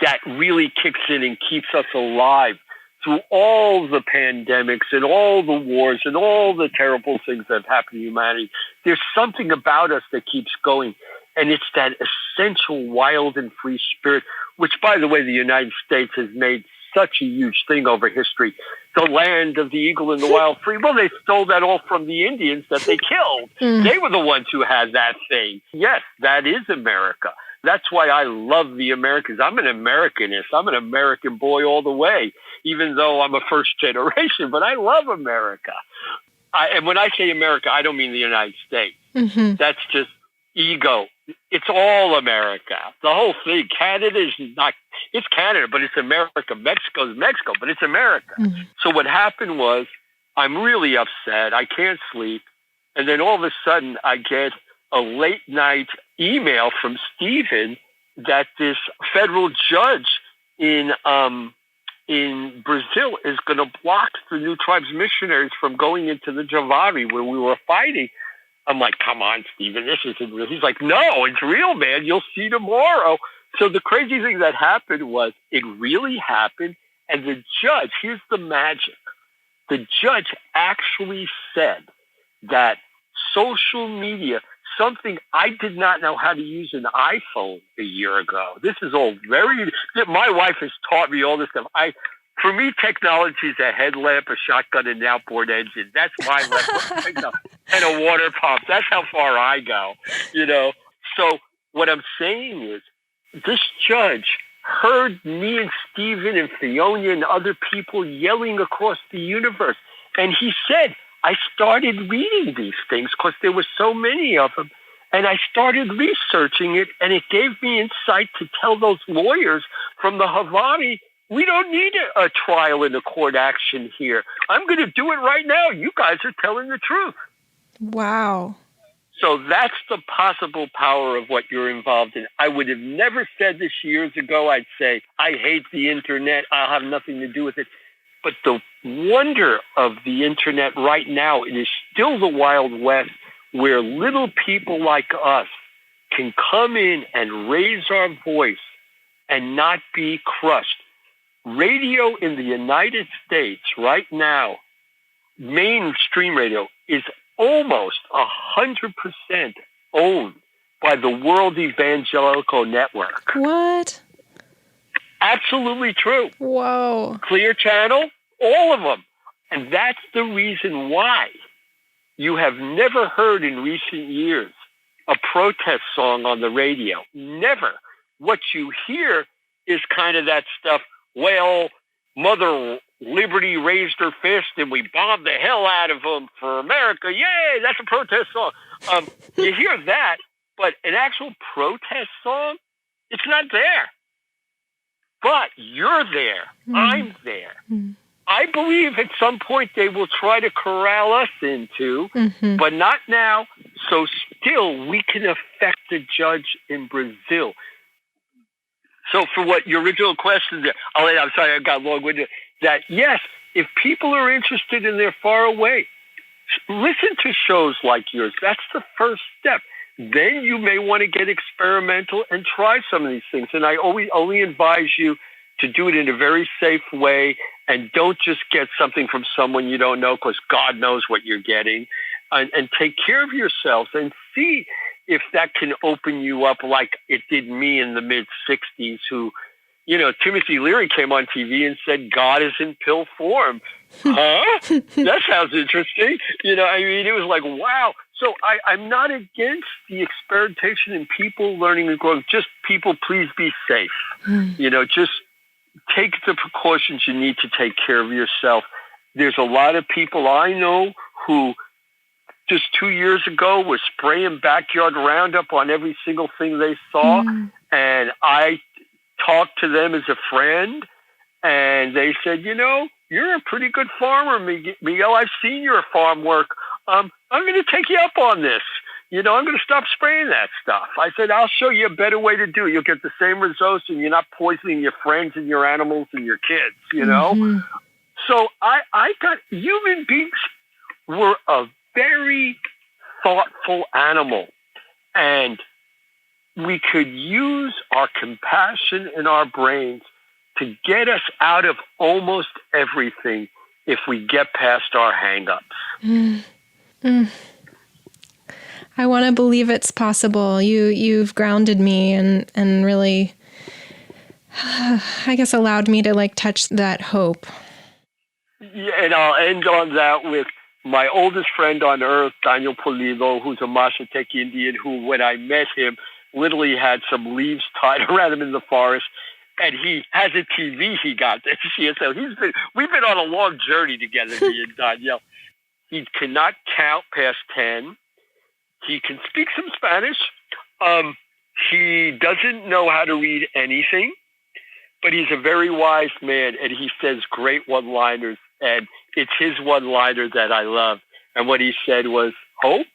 that really kicks in and keeps us alive through all the pandemics and all the wars and all the terrible things that have happened to humanity. There's something about us that keeps going. And it's that essential wild and free spirit, which, by the way, the United States has made such a huge thing over history. The land of the eagle and the wild free. Well, they stole that all from the Indians that they killed. They were the ones who had that thing. Yes, that is America. That's why I love the Americans. I'm an Americanist. I'm an American boy all the way, even though I'm a first generation, but I love America. And when I say America, I don't mean the United States. That's just ego. It's all America. The whole thing. Canada is not, it's Canada, but it's America. Mexico is Mexico, but it's America. So what happened was, I'm really upset. I can't sleep. And then all of a sudden, I get a late night email from Stephen that this federal judge in Brazil is going to block the New Tribes missionaries from going into the Javari where we were fighting. I'm like, come on, Stephen, this isn't real. He's like, no, it's real, man. You'll see tomorrow. So the crazy thing that happened was it really happened. And the judge, here's the magic. The judge actually said that social media, something I did not know how to use an iPhone a year ago. This is all my wife has taught me all this stuff. For me, technology is a headlamp, a shotgun, and an outboard engine. That's my level. And a water pump. That's how far I go, So what I'm saying is this judge heard me and Stephen and Fiona and other people yelling across the universe. And he said, I started reading these things because there were so many of them. And I started researching it, and it gave me insight to tell those lawyers from the Havani, we don't need a trial and a court action here. I'm going to do it right now. You guys are telling the truth. Wow. So that's the possible power of what you're involved in. I would have never said this years ago. I'd say, I hate the internet. I'll have nothing to do with it. But the wonder of the internet right now, it is still the Wild West where little people like us can come in and raise our voice and not be crushed. Radio in the United States right now, mainstream radio, is almost 100% owned by the World Evangelical Network. What? Absolutely true. Whoa. Clear Channel, all of them. And that's the reason why you have never heard in recent years a protest song on the radio. Never. What you hear is kind of that stuff, well, Mother Liberty raised her fist and we bombed the hell out of them for America. Yay, that's a protest song. You hear that, but an actual protest song, it's not there. But you're there. I'm there. I believe at some point they will try to corral us into, but not now. So still, we can affect the judge in Brazil. So for what your original question there, I'm sorry, I got long-winded, that yes, if people are interested and they're far away, listen to shows like yours. That's the first step. Then you may want to get experimental and try some of these things. And I only advise you to do it in a very safe way, and don't just get something from someone you don't know, because God knows what you're getting. And take care of yourselves and see if that can open you up like it did me in the mid-'60s, who, Timothy Leary came on TV and said, God is in pill form. Huh? That sounds interesting. It was like, wow. So I'm not against the experimentation and people learning and growing. Just people, please be safe. Just take the precautions you need to take care of yourself. There's a lot of people I know who just 2 years ago were spraying backyard Roundup on every single thing they saw. And I talked to them as a friend, and they said, you're a pretty good farmer, Miguel. I've seen your farm work. I'm going to take you up on this. I'm going to stop spraying that stuff. I said, I'll show you a better way to do it. You'll get the same results, and you're not poisoning your friends and your animals and your kids, Mm-hmm. So I got human beings were a very thoughtful animal, and we could use our compassion in our brains to get us out of almost everything if we get past our hang-ups. I want to believe it's possible. You've grounded me and really, I guess, allowed me to like touch that hope. Yeah, and I'll end on that with my oldest friend on earth, Daniel Pulido, who's a Mazateca Indian, who, when I met him, literally had some leaves tied around him in the forest. And he has a TV he got this year. So we've been on a long journey together, me and Daniel. He cannot count past 10. He can speak some Spanish. He doesn't know how to read anything, but he's a very wise man, and he says great one-liners. And it's his one-liner that I love. And what he said was, hope?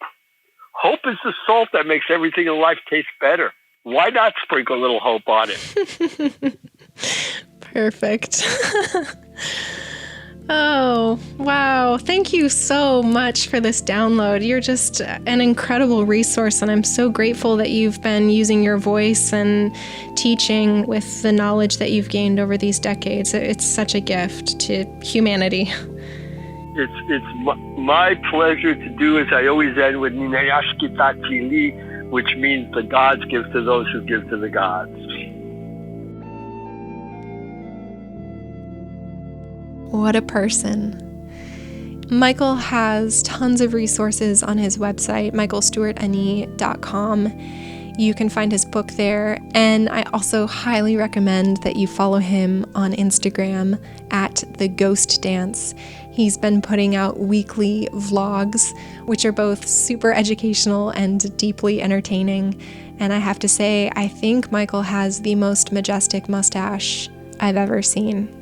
Hope is the salt that makes everything in life taste better. Why not sprinkle a little hope on it? Perfect. Oh, wow. Thank you so much for this download. You're just an incredible resource, and I'm so grateful that you've been using your voice and teaching with the knowledge that you've gained over these decades. It's such a gift to humanity. It's my pleasure to do as I always end with Ninayashkitatili, which means the gods give to those who give to the gods. What a person. Michael has tons of resources on his website, michaelstuartani.com. You can find his book there, and I also highly recommend that you follow him on Instagram at The Ghost Dance. He's been putting out weekly vlogs, which are both super educational and deeply entertaining. And I have to say, I think Michael has the most majestic mustache I've ever seen.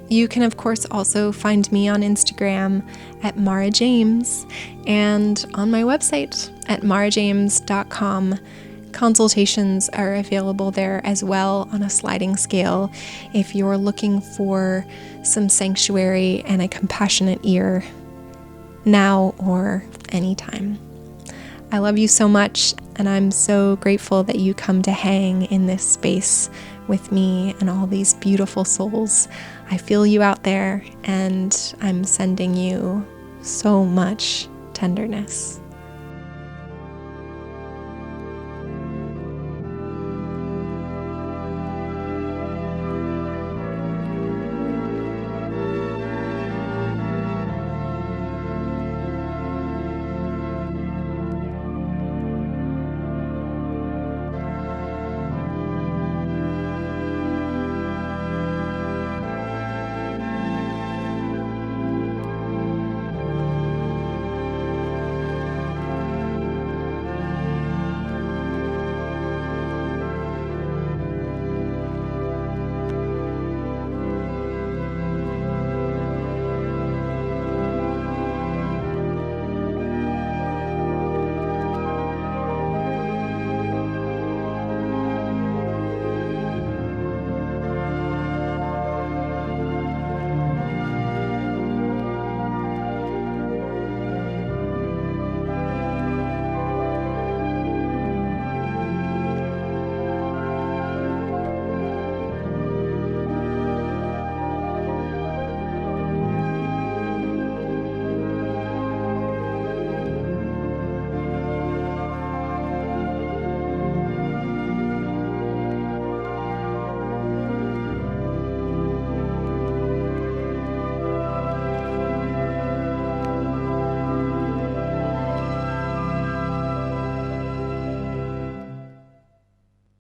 You can, of course, also find me on Instagram at Mara James and on my website at marajames.com. Consultations are available there as well on a sliding scale if you're looking for some sanctuary and a compassionate ear, now or anytime. I love you so much, and I'm so grateful that you come to hang in this space with me and all these beautiful souls. I feel you out there, and I'm sending you so much tenderness.